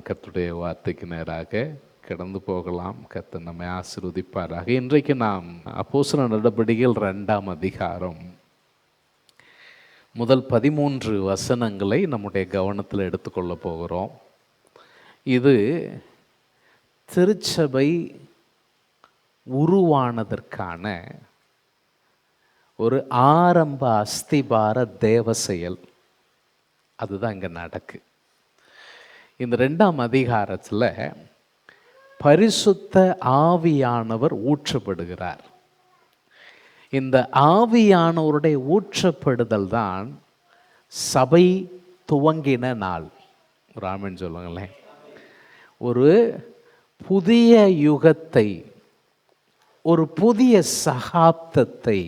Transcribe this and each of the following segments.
கர்த்தருடைய வார்த்தைக்கு நேராக கடந்து போகலாம். கர்த்தர் நம்மை ஆசீர்வதிப்பாராக. இன்றைக்கு நாம் அப்போஸ்தலர் நடபடிகள் 2ஆம் அதிகாரம் முதல் 13 வசனங்களை நம்முடைய கவனத்தில் எடுத்துக்கொள்ள போகிறோம். இது திருச்சபை உருவானதற்கான ஒரு ஆரம்ப அஸ்திபார தேவ செயல். அதுதான் இங்கே நடக்கு. இந்த 2ஆம் அதிகாரத்தில் பரிசுத்த ஆவியானவர் ஊற்றப்படுகிறார். இந்த ஆவியானவருடைய ஊற்றப்படுதல் தான் சபை துவங்கின நாள். ஒரு ஆமென் சொல்லுங்களேன். ஒரு புதிய யுகத்தை, ஒரு புதிய சகாப்தத்தை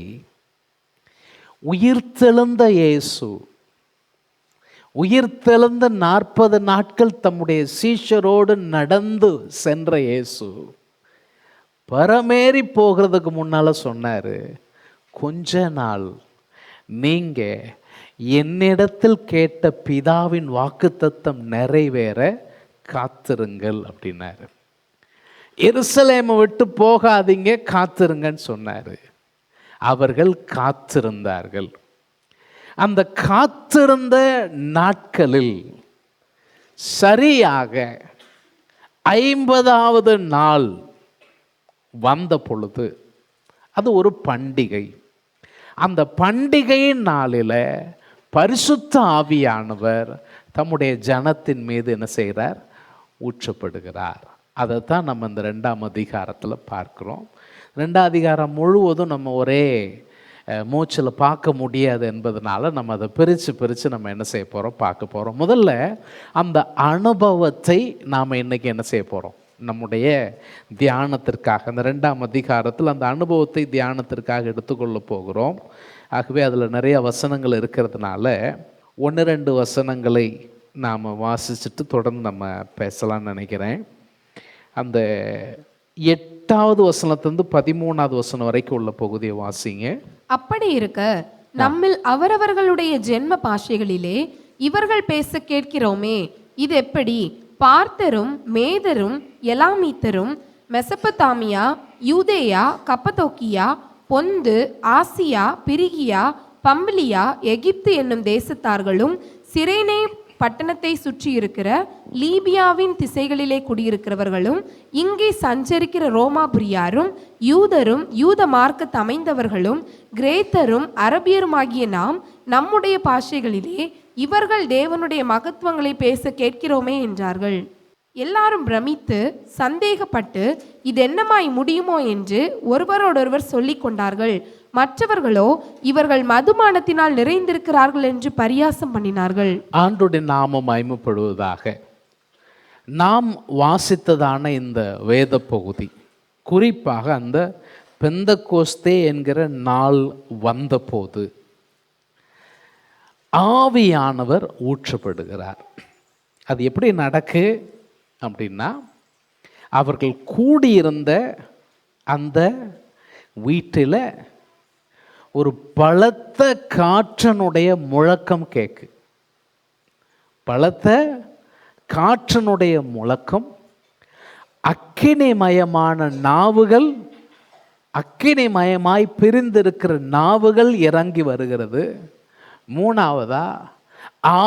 உயிர்த்தெழுந்த இயேசு, உயிர்த்தெழுந்த 40 நாட்கள் தம்முடைய சீஷரோடு நடந்து சென்ற இயேசு பரமேறி போகிறதுக்கு முன்னால் சொன்னார், கொஞ்ச நாள் நீங்கள் என்னிடத்தில் கேட்ட பிதாவின் வாக்குத்தத்தம் நிறைவேற காத்திருங்கள் அப்படின்னாரு. எருசலேமை விட்டு போகாதீங்க, காத்திருங்கன்னு சொன்னார். அவர்கள் காத்திருந்தார்கள். அந்த காத்திருந்த நாட்களில் சரியாக 50வது நாள் வந்த பொழுது, அது ஒரு பண்டிகை. அந்த பண்டிகையின் நாளில் பரிசுத்த ஆவியானவர் தம்முடைய ஜனத்தின் மீது என்ன செய்கிறார்? ஊற்றப்படுகிறார். அதைத்தான் நம்ம இந்த 2ஆம் அதிகாரத்தில் பார்க்குறோம். 2ஆம் அதிகாரம் முழுவதும் நம்ம ஒரே மூச்சில் பார்க்க முடியாது என்பதனால நம்ம அதை பிரித்து நம்ம என்ன செய்ய போகிறோம்? பார்க்க போகிறோம். முதல்ல அந்த அனுபவத்தை நாம் இன்றைக்கி என்ன செய்ய போகிறோம்? நம்முடைய தியானத்திற்காக அந்த 2ஆம் அதிகாரத்தில் அந்த அனுபவத்தை தியானத்திற்காக எடுத்துக்கொள்ள போகிறோம். ஆகவே அதில் நிறைய வசனங்கள் இருக்கிறதுனால 1-2 வசனங்களை நாம் வாசிச்சுட்டு தொடர்ந்து நம்ம பேசலாம்னு நினைக்கிறேன். அந்த 8வது வசனத்திலிருந்து 13வது வசனம் வரைக்கும் உள்ள பகுதியை வாசிங்க. அப்படி இருக்க நம்மில் அவரவர்களுடைய ஜென்ம பாஷைகளிலே இவர்கள் பேச கேட்கிறோமே, இது எப்படி? பார்த்தரும் மேதரும் எலாமீத்தரும் மெசொப்பொத்தாமியா, யூதேயா, கப்பதோக்கியா, பொந்து, ஆசியா, பிரிகியா, பம்பிலியா, எகிப்து என்னும் தேசத்தார்களும் சிரேனே பட்டணத்தை சுற்றி இருக்கிற லீபியாவின் திசைகளிலே குடியிருக்கிறவர்களும் இங்கே சஞ்சரிக்கிற ரோமாபுரியாரும் யூதரும் யூத மார்க்கத்து அமைந்தவர்களும் கிரேத்தரும் அரபியருமாகிய நாம் நம்முடைய பாஷைகளிலே இவர்கள் தேவனுடைய மகத்துவங்களை பேச கேட்கிறோமே என்றார்கள். எல்லாரும் பிரமித்து சந்தேகப்பட்டு இது என்னமாய் முடியுமோ என்று ஒருவரோடொருவர் சொல்லி கொண்டார்கள். மற்றவர்களோ இவர்கள் மதுபானத்தினால் நிறைந்திருக்கிறார்கள் என்று பரியாசம் பண்ணினார்கள். ஆண்டவருடைய நாமம் மகிமைப்படுவதாக. நாம் வாசித்ததான இந்த வேத பகுதி குறிப்பாக அந்த பெந்தகோஸ்தே என்கிற நாள் வந்தபோது ஆவியானவர் ஊற்றப்படுகிறார். அது எப்படி நடக்கு அப்படின்னா, அவர்கள் கூடியிருந்த அந்த வீட்டில் ஒரு பலத்த காற்றினுடைய முழக்கம் கேட்கு. பலத்த காற்றினுடைய முழக்கம், அக்கினிமயமான நாவுகள், அக்கினிமயமாய் பிரிந்திருக்கிற நாவுகள் இறங்கி வருகிறது. 3வதா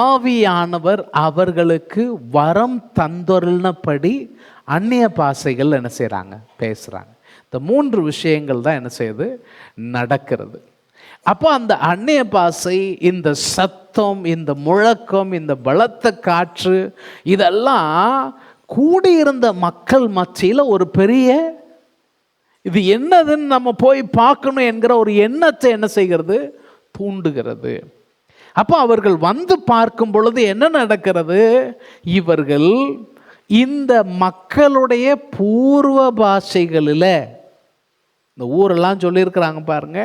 ஆவியானவர் அவர்களுக்கு வரம் தந்தொருளினபடி அந்நிய பாஷைகள் என்ன செய்கிறாங்க? பேசுகிறாங்க. இந்த 3 விஷயங்கள் தான் என்ன செய்யுது? நடக்கிறது. அப்போ அந்த அந்நிய பாஷை, இந்த சத்தம், இந்த முழக்கம், இந்த பலத்த காற்று, இதெல்லாம் கூடியிருந்த மக்கள் மத்தியில் ஒரு பெரிய இது என்னதுன்னு நம்ம போய் பார்க்கணும் என்கிற ஒரு எண்ணத்தை என்ன செய்கிறது? தூண்டுகிறது. அப்போ அவர்கள் வந்து பார்க்கும் பொழுது என்ன நடக்கிறது? இவர்கள் இந்த மக்களுடைய பூர்வ பாஷைகளில், இந்த ஊரெல்லாம் சொல்லியிருக்கிறாங்க பாருங்க,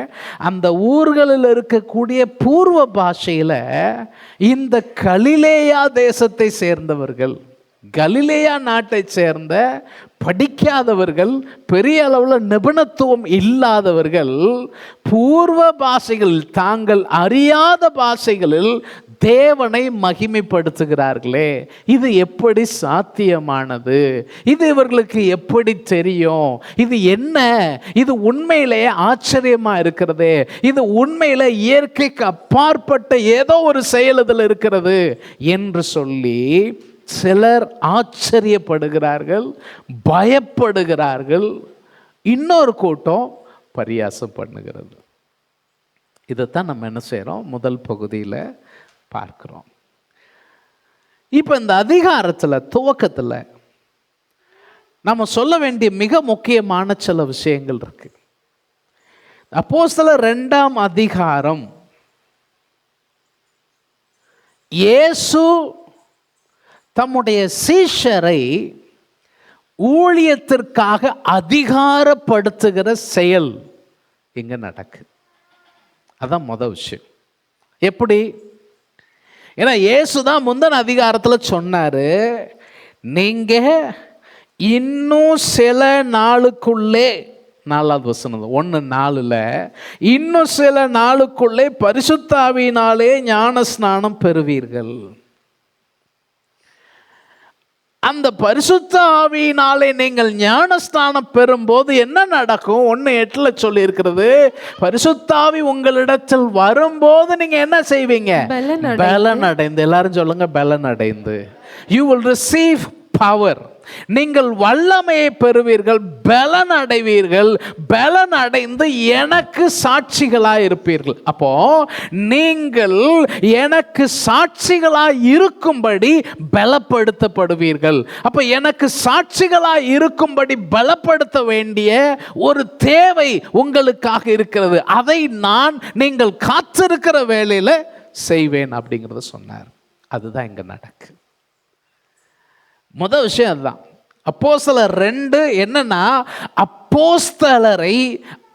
அந்த ஊர்களில் இருக்கக்கூடிய பூர்வ பாஷையில் இந்த கலிலேயா தேசத்தை சேர்ந்தவர்கள், கலிலேயா நாட்டை சேர்ந்த படிக்காதவர்கள், பெரிய அளவில் நிபுணத்துவம் இல்லாதவர்கள் பூர்வ பாஷைகளில், தாங்கள் அறியாத பாஷைகளில் தேவனை மகிமைப்படுத்துகிறார்களே, இது எப்படி சாத்தியமானது? இது இவர்களுக்கு எப்படி தெரியும்? இது என்ன? இது உண்மையிலேயே ஆச்சரியமா இருக்கிறது. இது உண்மையில இயற்கைக்கு அப்பாற்பட்ட ஏதோ ஒரு செயல் இதில் இருக்கிறது என்று சொல்லி சிலர் ஆச்சரியப்படுகிறார்கள், பயப்படுகிறார்கள். இன்னொரு கூட்டம் பரியாசம் பண்ணுகிறது. இதைத்தான் நம்ம என்ன செய்கிறோம், முதல் பகுதியில் பார்க்கிறோம். இப்போ இந்த அதிகாரத்தில் துவக்கத்தில் நம்ம சொல்ல வேண்டிய மிக முக்கியமான சில விஷயங்கள் இருக்கு. அப்போஸ்தலர் 2ஆம் அதிகாரம், இயேசு தம்முடைய சீஷரை ஊழியத்திற்காக அதிகாரப்படுத்துகிற செயல் இங்க நடக்குது. அதான் முதல் விஷயம். எப்படி? ஏன்னா இயேசு தான் முந்தின அதிகாரத்தில் சொன்னாரு, நீங்க இன்னும் சில நாளுக்குள்ளே, 4வது வசனம் 1:4, இன்னும் சில நாளுக்குள்ளே பரிசுத்த ஆவியினாலே ஞான ஸ்நானம் பெறுவீர்கள். அந்த பரிசுத்த ஆவியினாலே நீங்கள் ஞானஸ்தானம் பெறும்போது என்ன நடக்கும்? 1:8 சொல்லி இருக்கிறது, பரிசுத்த ஆவி உங்களிடத்தில் வரும்போது நீங்க என்ன செய்வீங்க? பலன் அடைந்து. எல்லாரும் சொல்லுங்க, பலன் அடைந்து. You will receive power. நீங்கள் வல்லமையை பெறுவீர்கள், பலன் அடைவீர்கள். பலன் அடைந்து எனக்கு சாட்சிகளாய் இருப்பீர்கள். அப்போ நீங்கள் எனக்கு சாட்சிகளாய் இருக்கும்படி பலப்படுத்தப்படுவீர்கள். அப்போ எனக்கு சாட்சிகளாய் இருக்கும்படி பலப்படுத்த வேண்டிய ஒரு தேவை உங்களுக்காக இருக்கிறது. அதை நான் நீங்கள் காத்திருக்கிற வேளையில செய்வேன் அப்படிங்கிறத சொன்னார். அதுதான் இங்க நடக்கு. முதல் விஷயம் அதுதான். அப்போஸ்தலர் 2 என்னன்னா, அப்போஸ்தலரை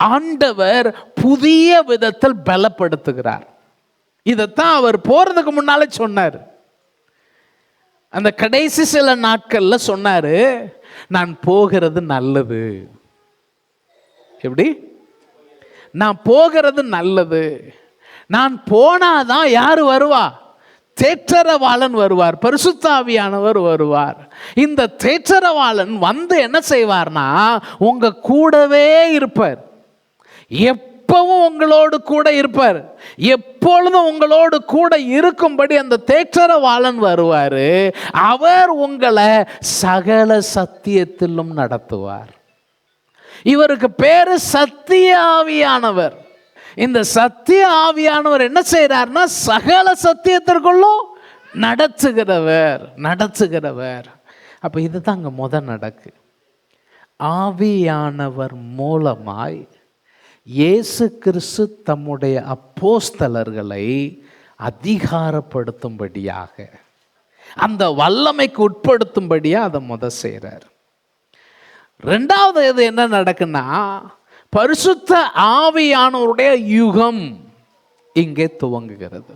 ஆண்டவர் புதிய விதத்தில் பலப்படுத்துகிறார். இதைத்தான் அவர் போறதுக்கு முன்னாலே சொன்னார். அந்த கடைசி சில நாட்கள்ல சொன்னாரு, நான் போகிறது நல்லது. எப்படி? நான் போகிறது நல்லது. நான் போனாதான் யாரு வருவா? தேற்றரவாளன் வருவார், பரிசுத்த ஆவியானவர் வருவார். இந்த தேற்றரவாளன் வந்து என்ன செய்வார்னா, உங்க கூடவே இருப்பார். எப்பவும் உங்களோடு கூட இருப்பார். எப்பொழுதும் உங்களோடு கூட இருக்கும்படி அந்த தேற்றரவாளன் வருவார். அவர் உங்களை சகல சத்தியத்திலும் நடத்துவார். இவருக்கு பேரு சத்திய ஆவியானவர். இந்த சத்திய ஆவியானவர் என்ன செய்யறார்னா, சகல சத்தியத்திற்குள்ளும் நடத்துகிறவர். அப்ப இதுதான் அங்க முதல் நடக்கு. ஆவியானவர் மூலமாய் இயேசு கிறிஸ்து தம்முடைய அப்போஸ்தலர்களை அதிகாரப்படுத்தும்படியாக, அந்த வல்லமைக்கு உட்படுத்தும்படியா அதை முத செய்றார். ரெண்டாவது இது என்ன நடக்குன்னா, பரிசுத்த ஆவியானவருடைய யுகம் இங்கே துவங்குகிறது.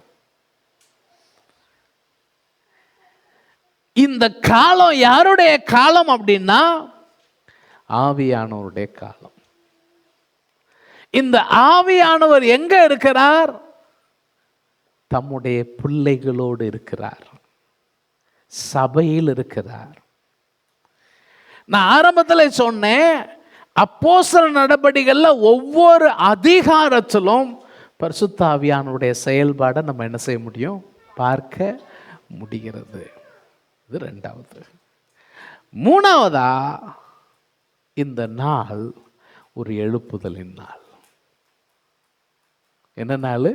இந்த காலம் யாருடைய காலம் அப்படின்னா, ஆவியானவருடைய காலம். இந்த ஆவியானவர் எங்க இருக்கிறார்? தம்முடைய பிள்ளைகளோடு இருக்கிறார், சபையில் இருக்கிறார். நான் ஆரம்பத்தில் சொன்னேன், அப்போஸ்தலர் நடபடிகள்ல ஒவ்வொரு அதிகாரத்திலும் பரிசுத்த ஆவியானவருடைய செயல்பாடை நம்ம என்ன செய்ய முடியும்? பார்க்க முடிகிறது. இது ரெண்டாவது. மூணாவதா, இந்த நாள் ஒரு எழுப்புதலின் நாள். என்ன நாள்?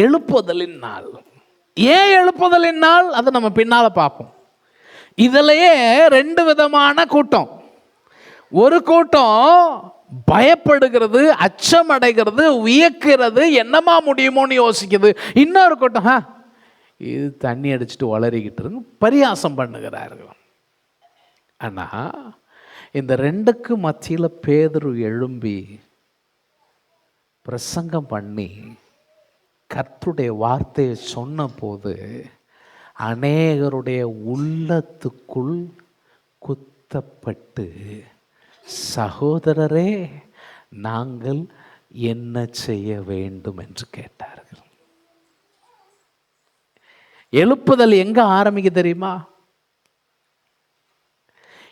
எழுப்புதலின் நாள். ஏன் எழுப்புதலின் நாள்? அதை நம்ம பின்னால பார்ப்போம். இதுலயே 2 விதமான கூட்டம். ஒரு கூட்டம் பயப்படுகிறது, அச்சம் அடைகிறது, வியக்கிறது, என்னமா முடியுமோன்னு யோசிக்குது. இன்னொரு கூட்டம் இது தண்ணி அடிச்சுட்டு வளரிக்கிட்டு இருக்கு, பரியாசம் பண்ணுகிறார்கள். ஆனா இந்த 2க்கு மத்தியில் பேதுரு எழும்பி பிரசங்கம் பண்ணி கர்த்தருடைய வார்த்தையை சொன்ன போது அநேகருடைய உள்ளத்துக்குள் வருத்தப்பட்டு, சகோதரரே நாங்கள் என்ன செய்ய வேண்டும் என்று கேட்டார்கள். எழுப்புதல் எங்க ஆரம்பிக்க தெரியுமா?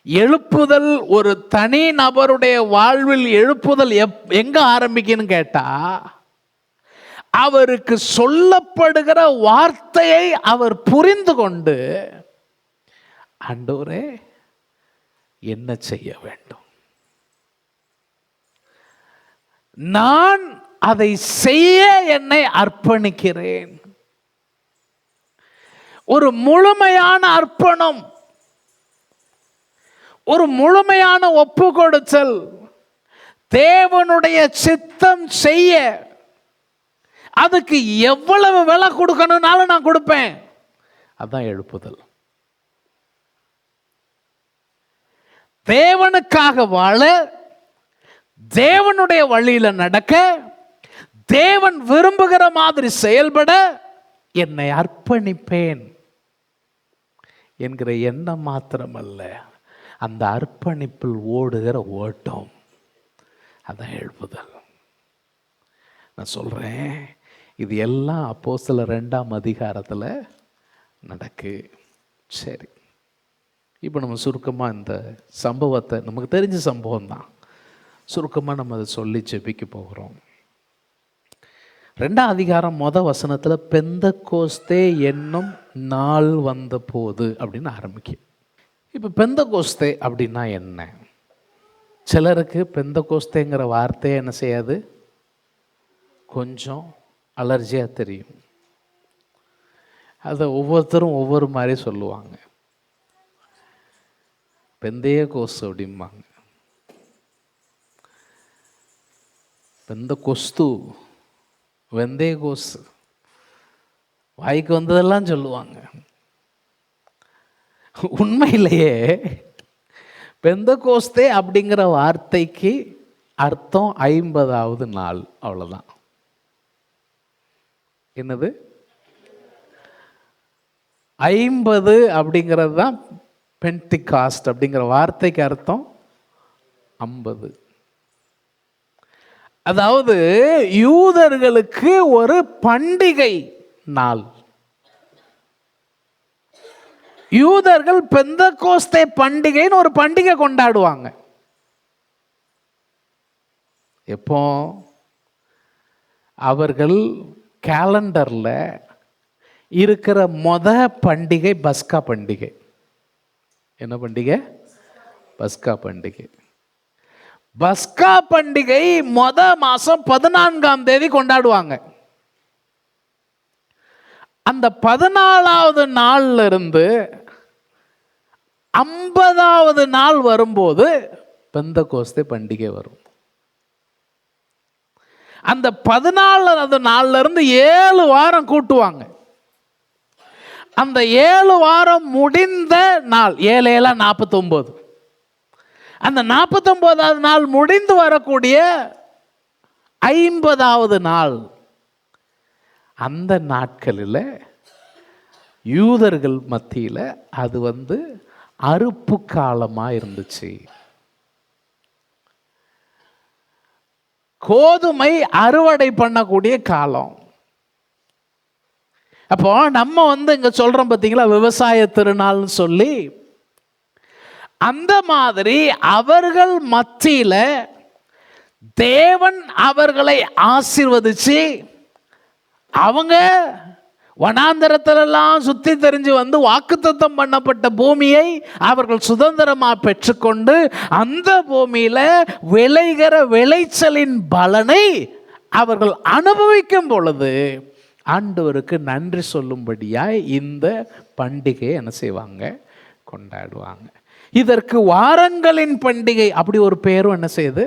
எழுப்புதல் ஒரு தனி நபருடைய வாழ்வில் எழுப்புதல் எங்க ஆரம்பிக்கணும் கேட்டா, அவருக்கு சொல்லப்படுகிற வார்த்தையை அவர் புரிந்து கொண்டு, ஆண்டவரே என்ன செய்ய வேண்டும், நான் அதை செய்ய என்னை அர்ப்பணிக்கிறேன். ஒரு முழுமையான அர்ப்பணம், ஒரு முழுமையான ஒப்பு கொடுத்தல், தேவனுடைய சித்தம் செய்ய. அதுக்கு எவ்வளவு விலை கொடுக்கணும்னாலும் நான் கொடுப்பேன். அதான் எழுப்புதல். தேவனுக்காக வாழ, தேவனுடைய வழியில நடக்க, தேவன் விரும்புகிற மாதிரி செயல்பட என்னை அர்ப்பணிப்பேன் என்கிற எண்ணம் மாத்திரமல்ல, அந்த அர்ப்பணிப்பில் ஓடுகிற ஓட்டம், அதான் எழுப்புதல். நான் சொல்றேன், இது எல்லாம் அப்போஸ்தலர் 2ஆம் அதிகாரத்தில் நடக்கு. சரி, இப்போ நம்ம சுருக்கமாக இந்த சம்பவத்தை, நமக்கு தெரிஞ்ச சம்பவம் தான், சுருக்கமாக நம்ம அதை சொல்லி ஜெபிக்க போகிறோம். 2ஆம் அதிகாரம் வசனத்தில் பெந்தகோஸ்தே என்னும் நாள் வந்த போது அப்படின்னு ஆரம்பிக்கும். இப்போ பெந்தகோஸ்தே அப்படின்னா என்ன? சிலருக்கு பெந்தகோஸ்தேங்கிற வார்த்தையை என்ன செய்யாது, கொஞ்சம் அலர்ஜியாக தெரியும். அதை ஒவ்வொருத்தரும் ஒவ்வொரு மாதிரி சொல்லுவாங்க. பெந்தைய கோஸ் அப்படிம்பாங்க, பெந்த கொஸ்து, வெந்தய கோஸ், வாய்க்கு வந்ததெல்லாம் சொல்லுவாங்க. உண்மையிலேயே பெந்தகோஸ்தே அப்படிங்கிற வார்த்தைக்கு அர்த்தம் 50வது நாள், அவ்வளோதான். என்னது 50 அப்படிங்கிறது தான் பென்டிகாஸ்ட் அப்படிங்கிற வார்த்தைக்கு அர்த்தம் 50. அதாவது யூதர்களுக்கு ஒரு பண்டிகை நாள். யூதர்கள் பெந்தகோஸ்தே பண்டிகைன்னு ஒரு பண்டிகை கொண்டாடுவாங்க. எப்போ? அவர்கள் கேலண்டர்ல இருக்கிற பண்டிகை பஸ்கா பண்டிகை. என்ன பண்டிகை? பஸ்கா பண்டிகை. பஸ்கா பண்டிகை மாசம் 14ஆம் தேதி கொண்டாடுவாங்க. அந்த 14வது நாள்ல இருந்து 50வது நாள் வரும்போது பெந்தகோஸ்தே பண்டிகை வரும். அந்த 14வது நாள்ல இருந்து 7 வாரம் கூட்டுவாங்க. அந்த 7 வாரம் முடிந்த நாள் 7 7 49. அந்த 49வது நாள் முடிந்து வரக்கூடிய 50வது நாள், அந்த நாட்களில் யூதர்கள் மத்தியில் அது அறுப்பு காலமாக இருந்துச்சு. கோதுமை அறுவடை பண்ணக்கூடிய காலம். அப்போ நம்ம இங்க சொல்றோம் பார்த்தீங்களா, விவசாய திருநாள்னு சொல்லி. அந்த மாதிரி அவர்கள் மத்தியில் தேவன் அவர்களை ஆசீர்வதிச்சு, அவங்க வனாந்தரத்திலெல்லாம் சுத்தி தெரிஞ்சு வாக்குத்தத்தம் பண்ணப்பட்ட பூமியை அவர்கள் சுதந்திரமா பெற்றுக்கொண்டு, அந்த பூமியில விளைகிற விளைச்சலின் பலனை அவர்கள் அனுபவிக்கும் பொழுது ஆண்டவருக்கு நன்றி சொல்லும்படியாய் இந்த பண்டிகையை என்ன செய்வாங்க, கொண்டாடுவாங்க. இதற்கு வாரங்களின் பண்டிகை அப்படி ஒரு பேரும் என்ன செய்யுது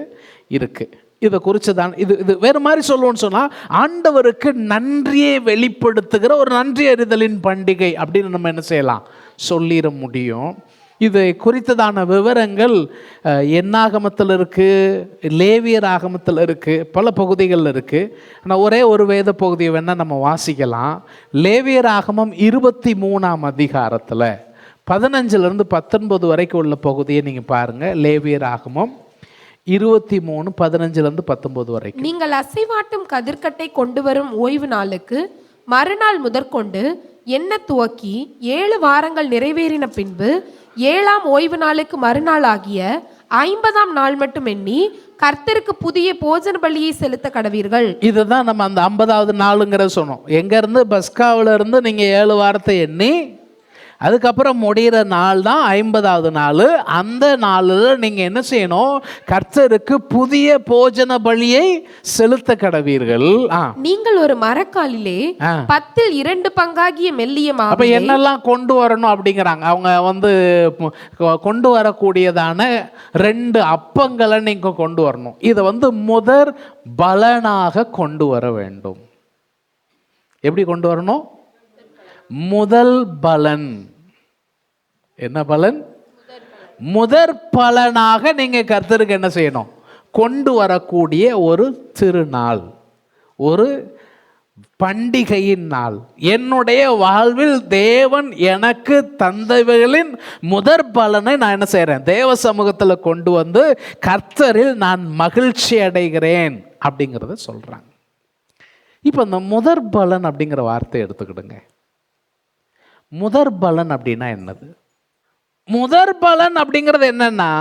இருக்கு. இதை குறித்து தான் இது வேறு மாதிரி சொல்லுவோன்னு சொன்னால், ஆண்டவருக்கு நன்றியை வெளிப்படுத்துகிற ஒரு நன்றி அறிதலின் பண்டிகை அப்படின்னு நம்ம என்ன செய்யலாம், சொல்லிட முடியும். இது குறித்ததான விவரங்கள் என்னாகமத்தில் இருக்குது, லேவியர் ஆகமத்தில் இருக்குது, பல பகுதிகளில் இருக்குது. ஆனால் ஒரே ஒரு வேத பகுதியை வேணால் நம்ம வாசிக்கலாம். லேவியர் ஆகமம் 23ஆம் அதிகாரத்தில் 15 19 வரைக்கும் உள்ள பகுதியை நீங்க பாருங்க. லேவியராகமம் 23 15 19 வரைக்கும். நீங்கள் அசைவாட்டும் கதிர்க்கட்டை கொண்டு வரும் ஓய்வு நாளுக்கு மறுநாள் முதற்கொண்டு எண்ண துவக்கி 7 வாரங்கள் நிறைவேறின பின்பு 7ஆம் ஓய்வு நாளுக்கு மறுநாள் ஆகிய 50ஆம் நாள் மட்டும் எண்ணி கர்த்தருக்கு புதிய போஜன பலியை செலுத்த கடவீர்கள். இதுதான் நம்ம அந்த 50வது நாளுங்கிற சொன்னோம். எங்க இருந்து பஸ்காவில இருந்து நீங்க 7 வாரத்தை எண்ணி அதுக்கப்புறம் முடிகிற நாள் தான் 50வது நாள். அந்த நாளில் நீங்கள் என்ன செய்யணும்? கர்த்தருக்கு புதிய போஜன பலியை செலுத்த கடவீர்கள். நீங்கள் ஒரு மரக்காலிலே 10ல் 2 பங்காகிய மெல்லிய மாவு. அப்போ என்னெல்லாம் கொண்டு வரணும் அப்படிங்கிறாங்க. அவங்க கொண்டு வரக்கூடியதான 2 அப்பங்களை நீங்கள் கொண்டு வரணும். இதை முதற் பலனாக கொண்டு வர வேண்டும். எப்படி கொண்டு வரணும்? முதல் பலன். என்ன பலன்? முதற் பலனாக நீங்க கர்த்தருக்கு என்ன செய்யணும்? கொண்டு வரக்கூடிய ஒரு திருநாள், ஒரு பண்டிகையின் நாள். என்னுடைய வாழ்வில் தேவன் எனக்கு தந்தவைகளின் முதற் பலனை நான் என்ன செய்கிறேன்? தேவ சமூகத்தில் கொண்டு வந்து கர்த்தரில் நான் மகிழ்ச்சி அடைகிறேன் அப்படிங்கிறத சொல்றாங்க. இப்போ இந்த முதற் பலன் அப்படிங்கிற வார்த்தை எடுத்துக்கிடுங்க. முதற் பலன் அப்படின்னா என்னது? முதற் பலன் அப்படிங்கிறது என்னன்னா,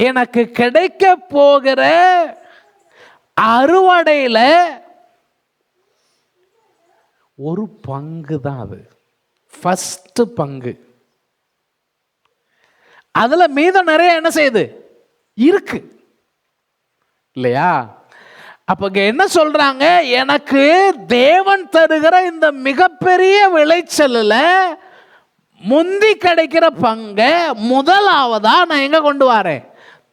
எனக்கு கிடைக்க போகிற அறுவடையில ஒரு பங்கு தான் அது. ஃபர்ஸ்ட் பங்கு. அதுல மீதம் நிறைய என்ன செய்யுது? இருக்கு இல்லையா? அப்ப என்ன சொல்றாங்க? எனக்கு தேவன் தருகிற இந்த மிகப்பெரிய விளைச்சல்ல முந்தி கிடைக்கிற பங்கை முதலாவதா நான் எங்க கொண்டு வரேன்?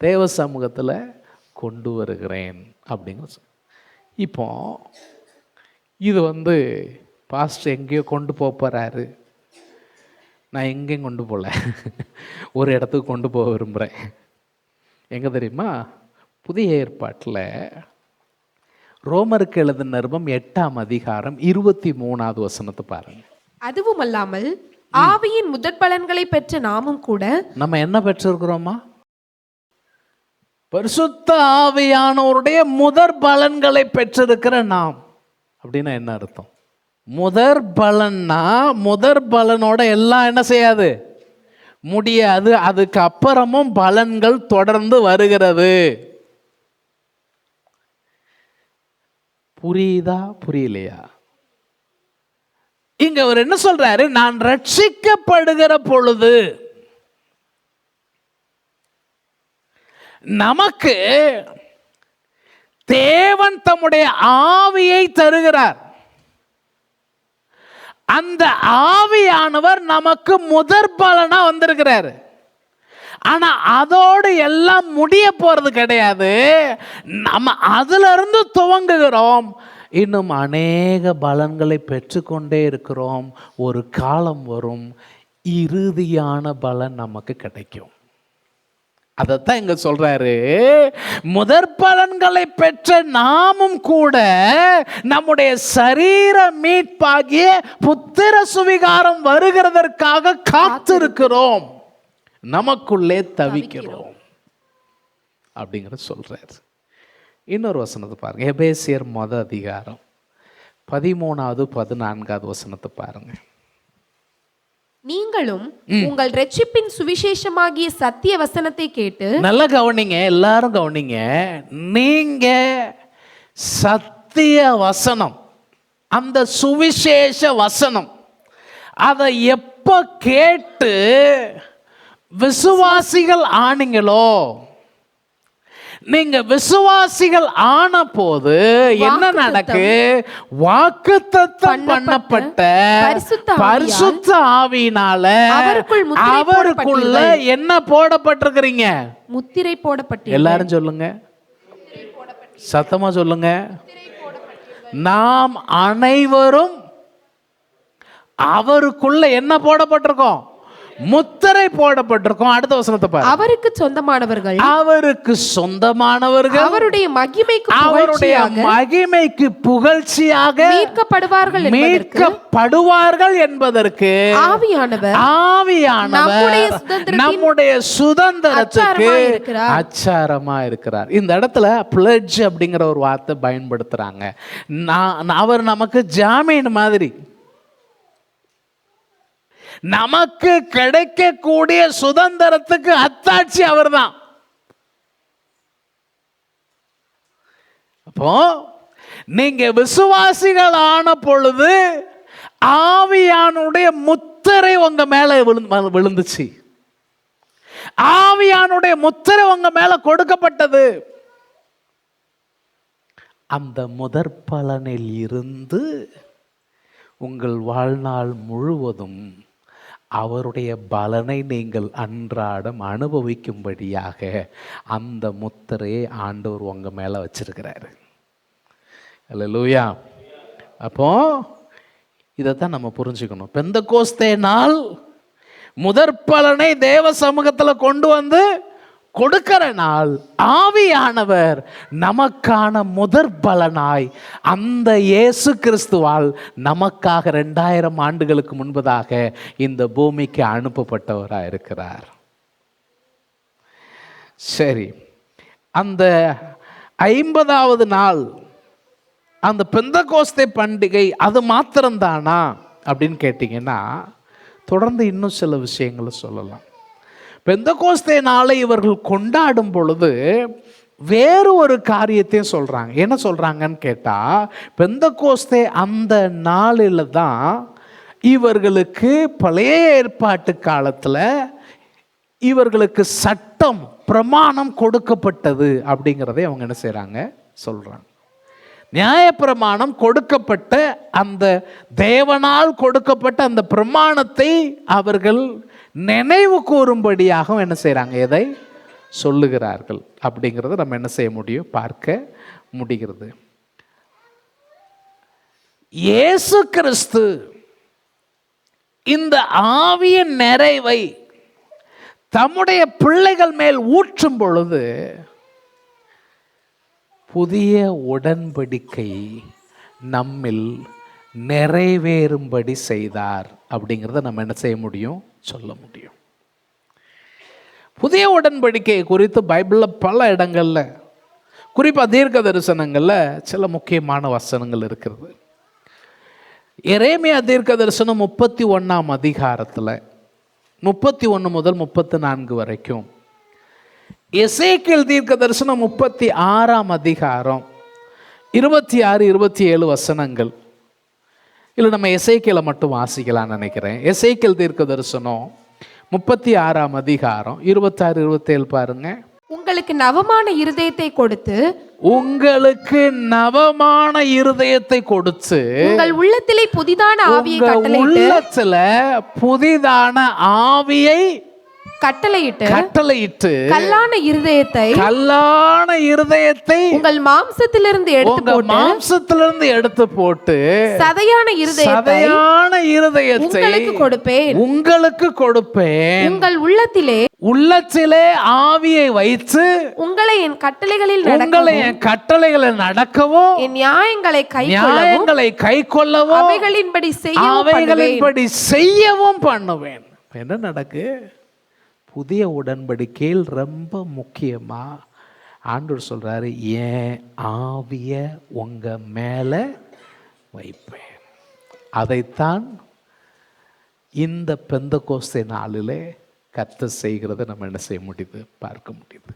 தேவ சமூகத்தில் கொண்டு வருகிறேன் அப்படிங்கிற. இப்போ இது பாஸ்டர் எங்கேயோ கொண்டு போறாரு. நான் எங்கேயும் கொண்டு போகல, ஒரு இடத்துக்கு கொண்டு போக விரும்புகிறேன். எங்கே தெரியுமா? புதிய ஏற்பாட்டில் ரோமருக்கு எழுதின நிருபம் 8ஆம் அதிகாரம் 23வது வசனத்தை பாருங்க. அதுவும் அல்லாமல் ஆவியின் முதற் பலன்களை பெற்ற நாமும் கூட. நம்ம என்ன பெற்றிருக்கிறோமா? பரிசுத்த ஆவியானவருடைய முதற் பலன்களை பெற்றிருக்கிற நாம். அப்படின்னா என்ன அர்த்தம்? முதற் பலன்னா முதற் பலனோட எல்லாம் என்ன செய்யாது? முடியாது. அதுக்கு அப்புறமும் பலன்கள் தொடர்ந்து வருகிறது. புரியுதா? புரியலையா? இங்க அவர் என்ன சொல்றாரு? நான் ரட்சிக்கப்படுகிற பொழுது நமக்கு தேவன் தம்முடைய ஆவியை தருகிறார். அந்த ஆவியானவர் நமக்கு முதற் பலனா வந்திருக்கிறாரு. ஆனா அதோடு எல்லாம் முடிய போறது கிடையாது. நம்ம அதுல இருந்து துவங்குகிறோம். இன்னும் அநேக பலன்களை பெற்றுக்கொண்டே இருக்கிறோம். ஒரு காலம் வரும், இறுதியான பலன் நமக்கு கிடைக்கும். அதைத்தான் இங்க சொல்றாரு. முதற் பலன்களை பெற்ற நாமும் கூட நம்முடைய சரீர மீட்பாகிய புத்திர சுவிகாரம் வருகிறதற்காக காத்திருக்கிறோம், நமக்குள்ளே தவிக்கிறோம் அப்படிங்கிற சொல்றாரு. இன்னொரு வசனத்தை பாருங்க. எபேசியர் 1 அதிகாரம் 13வது 14வது வசனத்தை பாருங்க. நீங்களும் உங்கள் ரட்சிப்பின் சுவிசேஷமாகிய சத்திய வசனத்தை கேட்டு. நல்லா கவனிங்க, எல்லாரும் கவனிங்க. நீங்க சத்திய வசனம், அந்த சுவிசேஷ வசனம், அதை எப்ப கேட்டு விசுவாசிகள் ஆனீங்களோ, நீங்க விசுவாசிகள் ஆன போது என்ன நடக்கு? வாக்குத்தத்தம் பண்ணப்பட்ட பரிசுத்த ஆவியினால அவருக்குள்ள என்ன போடப்பட்டிருக்கிறீங்க? முத்திரை போடப்பட்டு. எல்லாரும் சொல்லுங்க, சத்தமா சொல்லுங்க. நாம் அனைவரும் அவருக்குள்ள என்ன போடப்பட்டிருக்கோம்? முத்திரை போடப்பட்டிருக்கும். அடுத்த வசனத்தை பாரு. அவருக்கு சொந்தமானவர்கள் அவருக்கு சொந்தமானவர்கள் அவருடைய மகிமைக்கு அவருடைய மகிமைக்கு புகழ்ச்சியாக மீட்கப்படுவார்கள் என்பதற்கு ஆவியானவர் நம்முடைய சுதந்திரத்துக்கு அச்சாரமா இருக்கிறார். இந்த இடத்துல பிளட்ஜ் அப்படிங்கிற ஒரு வார்த்தை பயன்படுத்துறாங்க. அவர் நமக்கு ஜாமீன் மாதிரி, நமக்கு கிடைக்கக்கூடிய சுதந்திரத்துக்கு அத்தாட்சி அவர்தான். அப்போ நீங்க விசுவாசிகள் ஆன பொழுது ஆவியானுடைய முத்திரை உங்க மேல விழுந்துச்சு. ஆவியானுடைய முத்திரை உங்க மேல கொடுக்கப்பட்டது. அந்த முதற் பலனில் இருந்து உங்கள் வாழ்நாள் முழுவதும் அவருடைய பலனை நீங்கள் அன்றாடம் அனுபவிக்கும்படியாக அந்த முத்திரையை ஆண்டவர் உங்க மேல வச்சிருக்கிறாரு. அல்லேலூயா. அப்போ இதைத்தான் நம்ம புரிஞ்சுக்கணும். பெந்தெக்கோஸ்தே நாள் முதற் பலனை தேவ சமூகத்தில் கொண்டு வந்து கொடுக்கிற நாள். ஆவியானவர் நமக்கான முதற் பலனாய் அந்த இயேசு கிறிஸ்துவால் நமக்காக 2000 ஆண்டுகளுக்கு முன்பதாக இந்த பூமிக்கு அனுப்பப்பட்டவராக இருக்கிறார். சரி, அந்த 50வது நாள் அந்த பெந்தெக்கோஸ்தே பண்டிகை அது மாத்திரம்தானா அப்படின்னு கேட்டிங்கன்னா தொடர்ந்து இன்னும் சில விஷயங்களை சொல்லலாம். பெந்தெக்கோஸ்தே நாளை இவர்கள் கொண்டாடும் பொழுது வேறு ஒரு காரியத்தையும் சொல்கிறாங்க. என்ன சொல்கிறாங்கன்னு கேட்டால், பெந்தெக்கோஸ்தே அந்த நாளில் தான் இவர்களுக்கு பழைய ஏற்பாட்டு காலத்தில் இவர்களுக்கு சட்டம் பிரமாணம் கொடுக்கப்பட்டது அப்படிங்கிறதை அவங்க என்ன செய்கிறாங்க சொல்கிறாங்க. நியாயப்பிரமாணம் கொடுக்கப்பட்ட அந்த தேவனால் கொடுக்கப்பட்ட அந்த பிரமாணத்தை அவர்கள் நினைவு கூறும்படியாக என்ன செய்கிறாங்க, எதை சொல்லுகிறார்கள் அப்படிங்கிறத நம்ம என்ன செய்ய முடியும், பார்க்க முடிகிறது. இயேசு கிறிஸ்து இந்த ஆவியின் நிறைவை தம்முடைய பிள்ளைகள் மேல் ஊற்றும் பொழுது புதிய உடன்படிக்கை நம்மில் நிறைவேறும்படி செய்தார் அப்படிங்கிறத நம்ம என்ன செய்ய முடியும், சொல்ல முடியும். புதிய உடன்படிக்கை குறித்து பைபிளில் பல இடங்களில், குறிப்பாக தீர்க்க தரிசனங்களில் சில முக்கியமான வசனங்கள் இருக்கிறது. எரேமியா தீர்க்க தரிசனம் 31ஆம் அதிகாரத்தில் 31 முதல் 34 வரைக்கும், எசேக்கியேல் தீர்க்க தரிசனம் 36ஆம் அதிகாரம் 26, 27 வசனங்கள். இல்லை, நம்ம எசேக்கியேலை மட்டும் வாசிக்கலாம்னு நினைக்கிறேன். எசேக்கியேல் தீர்க்க தரிசனம் 36ஆம் அதிகாரம் 26, 27 பாருங்க. உங்களுக்கு நவமான இருதயத்தை கொடுத்து உங்கள் உள்ளத்திலே புதிதான ஆவியை கட்டளையிட்டு கல்லான இருதயத்தை உங்கள் மாம்சத்திலிருந்து எடுத்து போட்டு சதையான இருதயத்தை உங்களுக்கு கொடுப்பேன். உங்கள் உள்ளத்திலே ஆவியை வைத்து உங்களை என் கட்டளைகளில் நடக்கவும் என் நியாயங்களை கைக்கொள்ளவும் அவைகளின்படி செய்யவும் பண்ணுவேன். என்ன நடக்கு? புதிய உடன்படிக்கையில் ரொம்ப முக்கியமாக ஆண்டவர் சொல்கிறாரு, ஏன் ஆவிய உங்கள் மேலே வைப்பேன். அதைத்தான் இந்த பெந்தெக்கோஸ்தே நாளிலே கர்த்தர் செய்கிறத நம்ம என்ன செய்ய முடியுது, பார்க்க முடியுது.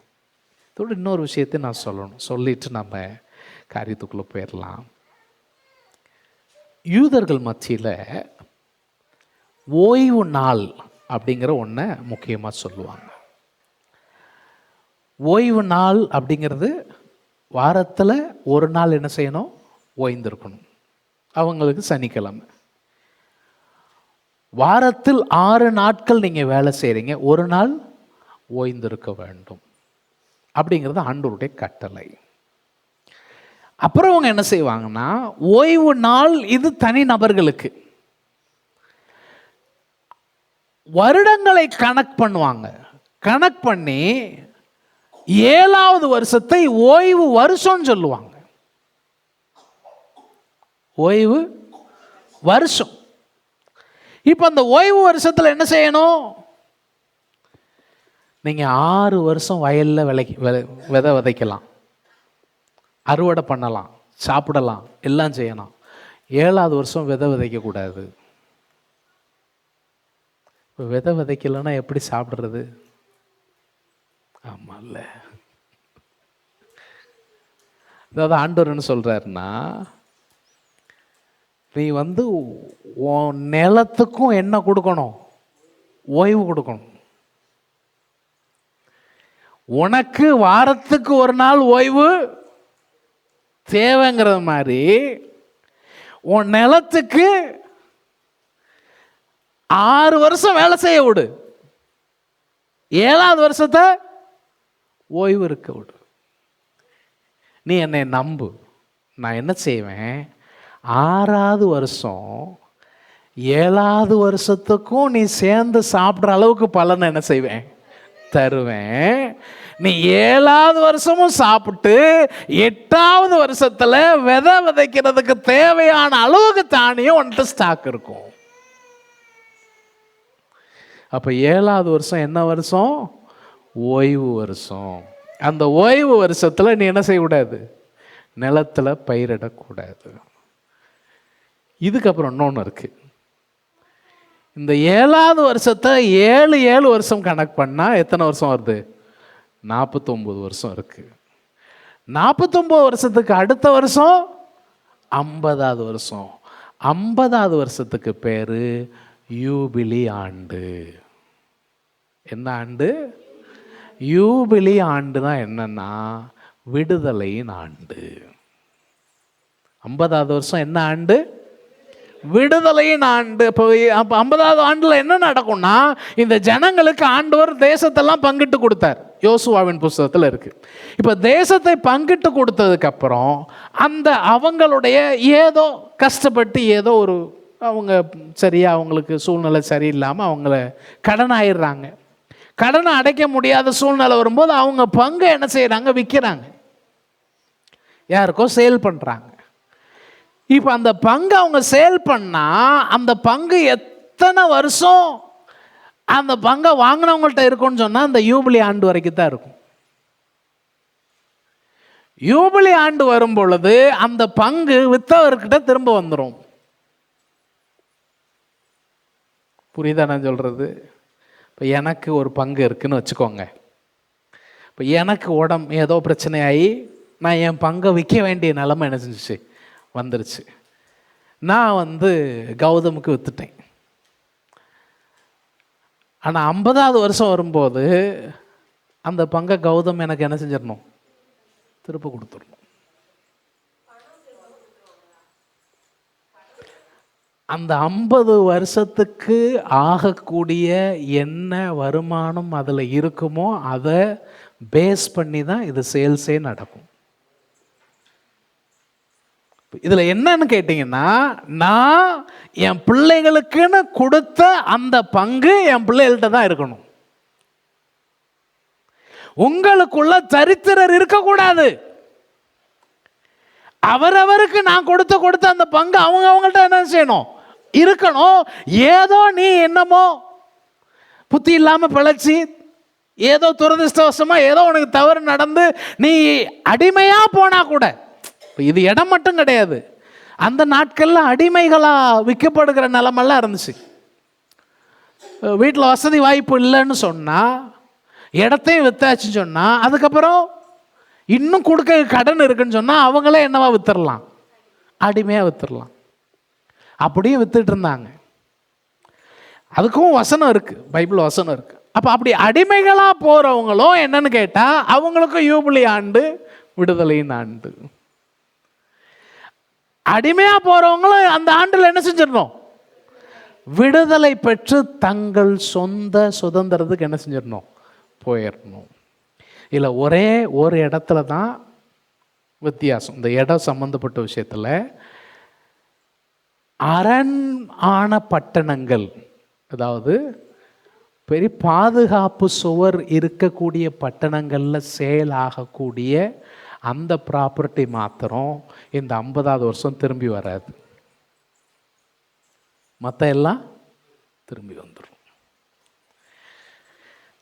இதோட இன்னொரு விஷயத்தை நான் சொல்லிட்டு நம்ம காரியத்துக்குள்ளே போயிடலாம். யூதர்கள் மத்தியில் ஓய்வு நாள் அப்படிங்கிற ஒன்றை முக்கியமாக சொல்லுவாங்க. ஓய்வு நாள் அப்படிங்கிறது வாரத்தில் ஒரு நாள் என்ன செய்யணும், ஓய்ந்திருக்கணும். அவங்களுக்கு சனிக்கிழமை. வாரத்தில் 6 நாட்கள் நீங்கள் வேலை செய்கிறீங்க, ஒரு நாள் ஓய்ந்திருக்க வேண்டும் அப்படிங்கிறது ஆண்டவருடைய கட்டளை. அப்புறம் அவங்க என்ன செய்வாங்கன்னா, ஓய்வு நாள் இது தனி நபர்களுக்கு. வருடங்களை கணக்கு பண்ணுவாங்க. கணக்கு பண்ணி 7வது வருஷத்தை ஓய்வு வருஷம் சொல்லுவாங்க. ஓய்வு வருஷம். இப்ப அந்த ஓய்வு வருஷத்துல என்ன செய்யணும்? நீங்க 6 வருஷம் வயல்ல விதை விதைக்கலாம், அறுவடை பண்ணலாம், சாப்பிடலாம், எல்லாம் செய்யலாம். 7வது வருஷம் விதை விதைக்க கூடாது. இப்போ விதை விதைக்கலன்னா எப்படி சாப்பிட்றது? ஆமாம்ல. அதாவது ஆண்டவர் என்ன சொல்றாருன்னா, நீ உன் நிலத்துக்கும் என்ன கொடுக்கணும்? ஓய்வு கொடுக்கணும். உனக்கு வாரத்துக்கு ஒரு நாள் ஓய்வு தேவைங்கிறது மாதிரி உன் நிலத்துக்கு 6 வருஷம் வேலை செய்ய விடு, 7வது வருஷத்தை ஓய்வு இருக்க விடு. நீ என்னை நம்பு, நான் என்ன செய்வேன், 6வது வருஷம் 7வது வருஷத்துக்கும் நீ சேர்ந்து சாப்பிட்ற அளவுக்கு பலனை என்ன செய்வேன், தருவேன். நீ 7வது வருஷமும் சாப்பிட்டு 8வது வருஷத்துல விதை விதைக்கிறதுக்கு தேவையான அளவுக்கு தானியம் உன்கிட்ட ஸ்டாக் இருக்கும். அப்ப 7வது வருஷம் என்ன வருஷம்? ஓய்வு வருஷம். அந்த ஓய்வு வருஷத்துல நீ என்ன செய்யக்கூடாது? நிலத்துல பயிரிடக்கூடாது. இதுக்கப்புறம் இன்னொன்று இருக்கு. இந்த 7வது வருஷத்தை 7 வருஷம் கணக்கு பண்ணா எத்தனை வருஷம் வருது? 49 வருஷம் இருக்கு. 49 வருஷத்துக்கு அடுத்த வருஷம் 50வது வருஷம். 50வது வருஷத்துக்கு பேரு யூபிலி ஆண்டு. என்ன ஆண்டு? யூபிலி ஆண்டுனா என்னன்னா விடுதலையின் ஆண்டு. 50வது வருஷம் என்ன ஆண்டு? விடுதலையின் ஆண்டு. இப்போ 50வது ஆண்டுல என்ன நடக்கும்னா, இந்த ஜனங்களுக்கு ஆண்டவர் தேசத்தெல்லாம் பங்கிட்டு கொடுத்தார். யோசுவாவின் புஸ்தகத்தில் இருக்கு. இப்போ தேசத்தை பங்கிட்டு கொடுத்ததுக்கு அப்புறம் அந்த அவங்களுடைய ஏதோ கஷ்டப்பட்டு ஏதோ ஒரு அவங்க சரியா அவங்களுக்கு சூழ்நிலை சரியில்லாமல் அவங்கள கடன் ஆயிடுறாங்க. கடனை அடைக்க முடியாத சூழ்நிலை வரும்போது அவங்க பங்கை என்ன செய்யறாங்க? விற்கிறாங்க, யாருக்கோ சேல் பண்றாங்க. இப்போ அந்த பங்கு அவங்க சேல் பண்ணா அந்த பங்கு எத்தனை வருஷம் அந்த பங்கை வாங்கினவங்கள்ட்ட இருக்கும்னு சொன்னா அந்த யூபிலி ஆண்டு வரைக்கும் தான் இருக்கும். யூபிலி ஆண்டு வரும் பொழுது அந்த பங்கு வித்தவர்கிட்ட திரும்ப வந்துடும். புரியுதா நான் சொல்றது? இப்போ எனக்கு ஒரு பங்கு இருக்குன்னு வச்சுக்கோங்க. இப்போ எனக்கு உடம்பு ஏதோ பிரச்சனையாகி நான் என் பங்கை விற்க வேண்டிய நிலைமை என்ன செஞ்சிச்சு? வந்துருச்சு. நான் கௌதமுக்கு வித்துட்டேன். ஆனால் 50வது வருஷம் வரும்போது அந்த பங்கை கௌதம் எனக்கு என்ன செஞ்சிடணும்? திருப்ப கொடுத்துடணும். அந்த 50 வருஷத்துக்கு ஆகக்கூடிய என்ன வருமானம் அதில் இருக்குமோ அதை பேஸ் பண்ணி தான் இது சேல்ஸே நடக்கும். இதில் என்னன்னு கேட்டிங்கன்னா, நான் என் பிள்ளைகளுக்குன்னு கொடுத்த அந்த பங்கு என் பிள்ளைகள்கிட்ட தான் இருக்கணும். உங்களுக்குள்ள சரித்திரர் இருக்கக்கூடாது. அவரவருக்கு நான் கொடுத்த அந்த பங்கு அவங்கள்ட்ட என்ன செய்யணும்? இருக்கணும். ஏதோ நீ என்னமோ புத்தி இல்லாம பிழைச்சி ஏதோ துரதிருஷ்டவசமா ஏதோ உனக்கு தவறு நடந்து நீ அடிமையா போனா கூட, இது இடம் மட்டும் கிடையாது, அந்த நாட்கள்ல அடிமைகளா விற்கப்படுகிற நிலைமெல்லாம் இருந்துச்சு. வீட்டில் வசதி வாய்ப்பு இல்லைன்னு சொன்னா இடத்தையும் வித்தாச்சுன்னு சொன்னா அதுக்கப்புறம் இன்னும் கொடுக்க கடன் இருக்குன்னு சொன்னா அவங்களே என்னவா வித்துடலாம்? அடிமையா வித்துடலாம். அப்படியே வித்துட்டு இருந்தாங்க. அதுக்கும் வசனம் இருக்கு, பைபிள் வசனம் இருக்கு. அப்ப அப்படி அடிமைகளா போறவங்களும் என்னன்னு கேட்டா அவங்களுக்கும் யூபிலி ஆண்டு, விடுதலையின் ஆண்டு. அடிமையா போறவங்களும் அந்த ஆண்டுல என்ன செஞ்சிடணும்? விடுதலை பெற்று தங்கள் சொந்த சுதந்திரத்துக்கு என்ன செஞ்சிடணும்? போயிடணும். இல்லை ஒரே ஒரு இடத்துல தான் வித்தியாசம். இந்த இடம் சம்பந்தப்பட்ட விஷயத்துல அரண் ஆன பட்டணங்கள், அதாவது பெரிய பாதுகாப்பு சுவர் இருக்கக்கூடிய பட்டணங்களில் சேல் ஆகக்கூடிய அந்த ப்ராப்பர்ட்டி மாத்திரம் இந்த 50வது வருஷம் திரும்பி வராது. மற்ற எல்லாம் திரும்பி வந்துடும்.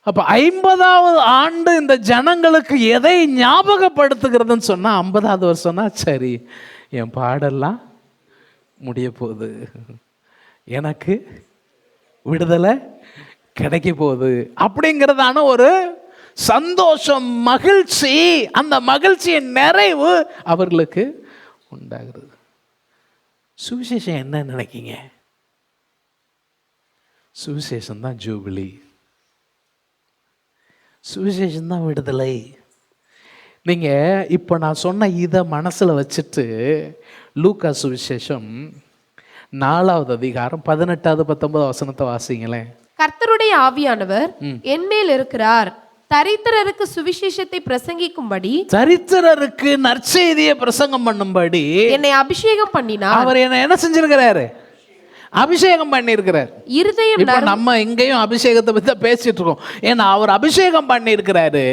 அப்ப 50வது ஆண்டு இந்த ஜனங்களுக்கு எதை ஞாபகப்படுத்துகிறதுன்னு சொன்னா 50வது வருஷம்னா சரி, என் பாடெல்லாம் முடிய போகுது, எனக்கு விடுதலை கிடைக்க போகுது அப்படிங்கிறதான ஒரு சந்தோஷம், மகிழ்ச்சி. அந்த மகிழ்ச்சியின் நிறைவு அவர்களுக்கு உண்டாகிறது. சுவிசேஷம் என்ன நினைக்கிங்க? சுவிசேஷம் தான் ஜூபிலி, சுவிசேஷம் தான் விடுதலை. நீங்க இப்போ நான் சொன்ன இதை மனசுல வச்சுட்டு லூக்கா சுவிசேஷம் 4வது அதிகாரம் 18வது 19வது வசனத்தை வாசிங்களேன். கர்த்தருடைய ஆவியானவர் என்மேல் இருக்கிறார், தரித்திரருக்கு சுவிசேஷத்தை பிரசங்கிக்கும்படி, தரித்திரருக்கு நற்செய்தியை பிரசங்கம் பண்ணும்படி என்னை அபிஷேகம் பண்ணினார். அவர் என்ன செஞ்சிருக்கிறாரு? அபிஷேகம் பண்ணியிருக்கிறார். இருதயம் இப்ப நம்ம எங்கேயும் அபிஷேகத்தை பத்தி பேசிட்டு இருக்கோம். ஏன்னா அவர் அபிஷேகம் பண்ணியிருக்கிறாரு.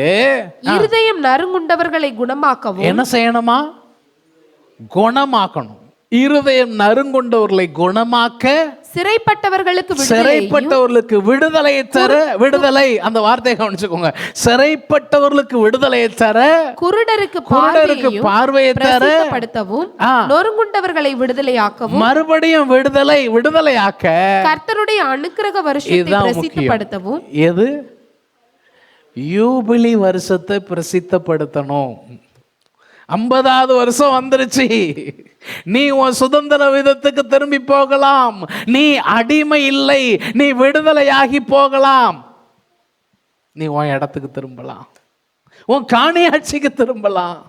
இருதயம் நறுங்குண்டவர்களை குணமாக்கவும். என்ன செய்யணுமா? குணமாக்கணும். இருதயம் நறுங்குண்டவர்களை குணமாக்க, சிறைப்பட்டவர்களுக்கு விடுதலையை தர, விடுதலை அந்த வார்த்தையை கவனிச்சுக்கோங்க, சிறைப்பட்டவர்களுக்கு விடுதலையை தர, குருடருக்கு பார்வையை தர, நொறுங்குண்டவர்களை விடுதலையாக்கவும், மறுபடியும் விடுதலையாக்க, கர்த்தருடைய அனுக்கிரக வருஷத்தை பிரசித்தப்படுத்தவும். எது? யூபிலி வருஷத்தை பிரசித்தப்படுத்தணும். 50வது வருஷம் வந்துருச்சு, நீ உன் சுதந்திர விதத்துக்கு திரும்பி போகலாம், நீ அடிமை இல்லை, நீ விடுதலையாகி போகலாம், நீ உன் இடத்துக்கு திரும்பலாம், உன் காணியாட்சிக்கு திரும்பலாம்.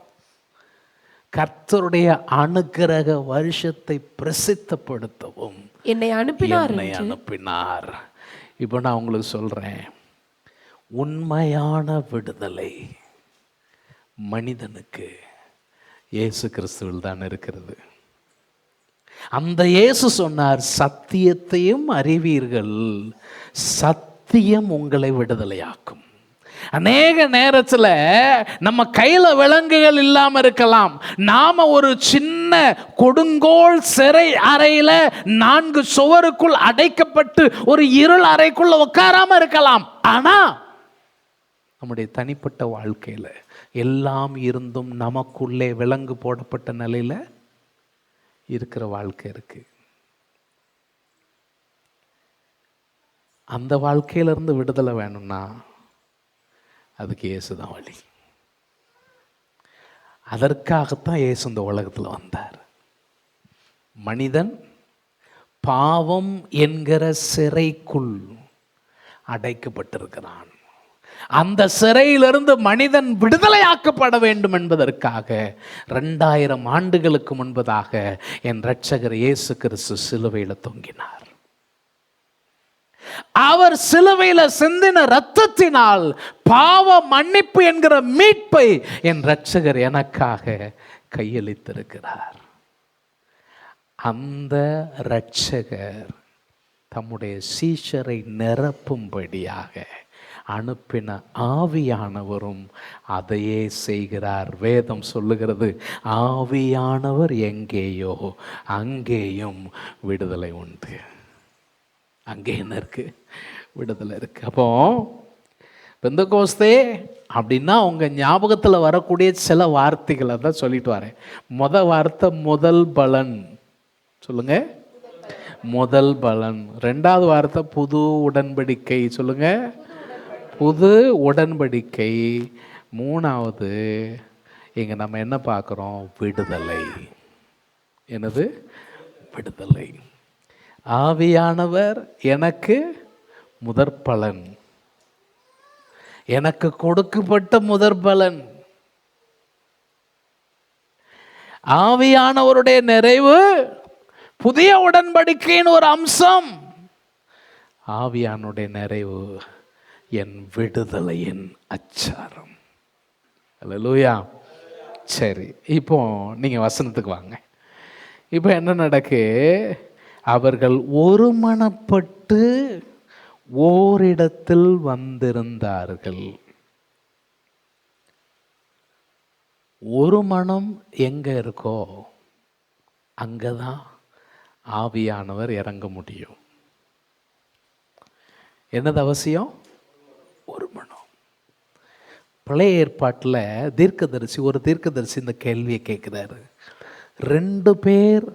கர்த்தருடைய அனுக்கிரக வருஷத்தை பிரசித்தப்படுத்தவும் என்னை அனுப்பினார். இப்போ நான் உங்களுக்கு சொல்றேன், உண்மையான விடுதலை மனிதனுக்கு இயேசு கிறிஸ்துவில் தான் இருக்கிறது. அந்த இயேசு சொன்னார், சத்தியத்தையும் அறிவீர்கள், சத்தியம் உங்களை விடுதலையாக்கும். அநேக நேரத்தில் நம்ம கையில விலங்குகள் இல்லாம இருக்கலாம், நாம ஒரு சின்ன கொடுங்கோல் சிறை அறையில 4 சுவருக்குள் அடைக்கப்பட்டு ஒரு இருள் அறைக்குள்ள உட்காராம இருக்கலாம். ஆனா நம்முடைய தனிப்பட்ட வாழ்க்கையில எல்லாம் இருந்தும் நமக்குள்ளே விலங்கு போடப்பட்ட நிலையில இருக்கிற வாழ்க்கை இருக்கு. அந்த வாழ்க்கையிலிருந்து விடுதலை வேணும்னா அதுக்கு இயேசுதான் வழி. அதற்காகத்தான் இயேசு இந்த உலகத்தில் வந்தார். மனிதன் பாவம் என்கிற சிறைக்குள் அடைக்கப்பட்டிருக்கிறான். அந்த சிறையிலிருந்து மனிதன் விடுதலையாக்கப்பட வேண்டும் என்பதற்காக 2000 ஆண்டுகளுக்கு முன்பதாக என் இரட்சகர் இயேசு கிறிஸ்து சிலுவையில் தொங்கினார். அவர் சிலுவையில் சிந்தின இரத்தத்தினால் பாவ மன்னிப்பு என்கிற மீட்பை என் இரட்சகர் எனக்காக கையளித்திருக்கிறார். அந்த இரட்சகர் தம்முடைய சீஷரை நிரப்பும்படியாக அனுப்பின ஆவியானவரும் அதையே செய்கிறார். வேதம் சொல்லுகிறது, ஆவியானவர் எங்கேயோ அங்கேயும் விடுதலை உண்டு. அங்கே என்ன இருக்கு? விடுதலை இருக்கு. அப்போ பெந்தெகோஸ்தே அப்படின்னா உங்க ஞாபகத்தில் வரக்கூடிய சில வார்த்தைகளை தான் சொல்லிட்டு வரேன். வார்த்தை முதல் பலன். சொல்லுங்க, முதல் பலன். 2வது வார்த்தை புது உடன்படிக்கை. சொல்லுங்க, புது உடன்படிக்கை. 3வது இங்க நம்ம என்ன பார்க்கிறோம்? விடுதலை. என்னது? விடுதலை. ஆவியானவர் எனக்கு முதற் பலன், எனக்கு கொடுக்கப்பட்ட முதற் பலன். ஆவியானவருடைய நிறைவு புதிய உடன்படிக்கையின் ஒரு அம்சம். ஆவியானுடைய நிறைவு என் விடுதலையின் அச்சாரம். அல்லேலூயா. சரி, இப்போ நீங்க வசனத்துக்கு வாங்க. இப்போ என்ன நடக்கு? அவர்கள் ஒருமனப்பட்டு ஓரிடத்தில் வந்திருந்தார்கள். ஒரு மனம் எங்க இருக்கோ அங்கதான் ஆவியானவர் இறங்க முடியும். என்னது அவசியம்? ஒரு மனம். பழைய ஏற்பாட்டில் ஒரு தீர்க்கதரிசி இந்த கேள்வியை கேட்குறாரு. 2 பேர்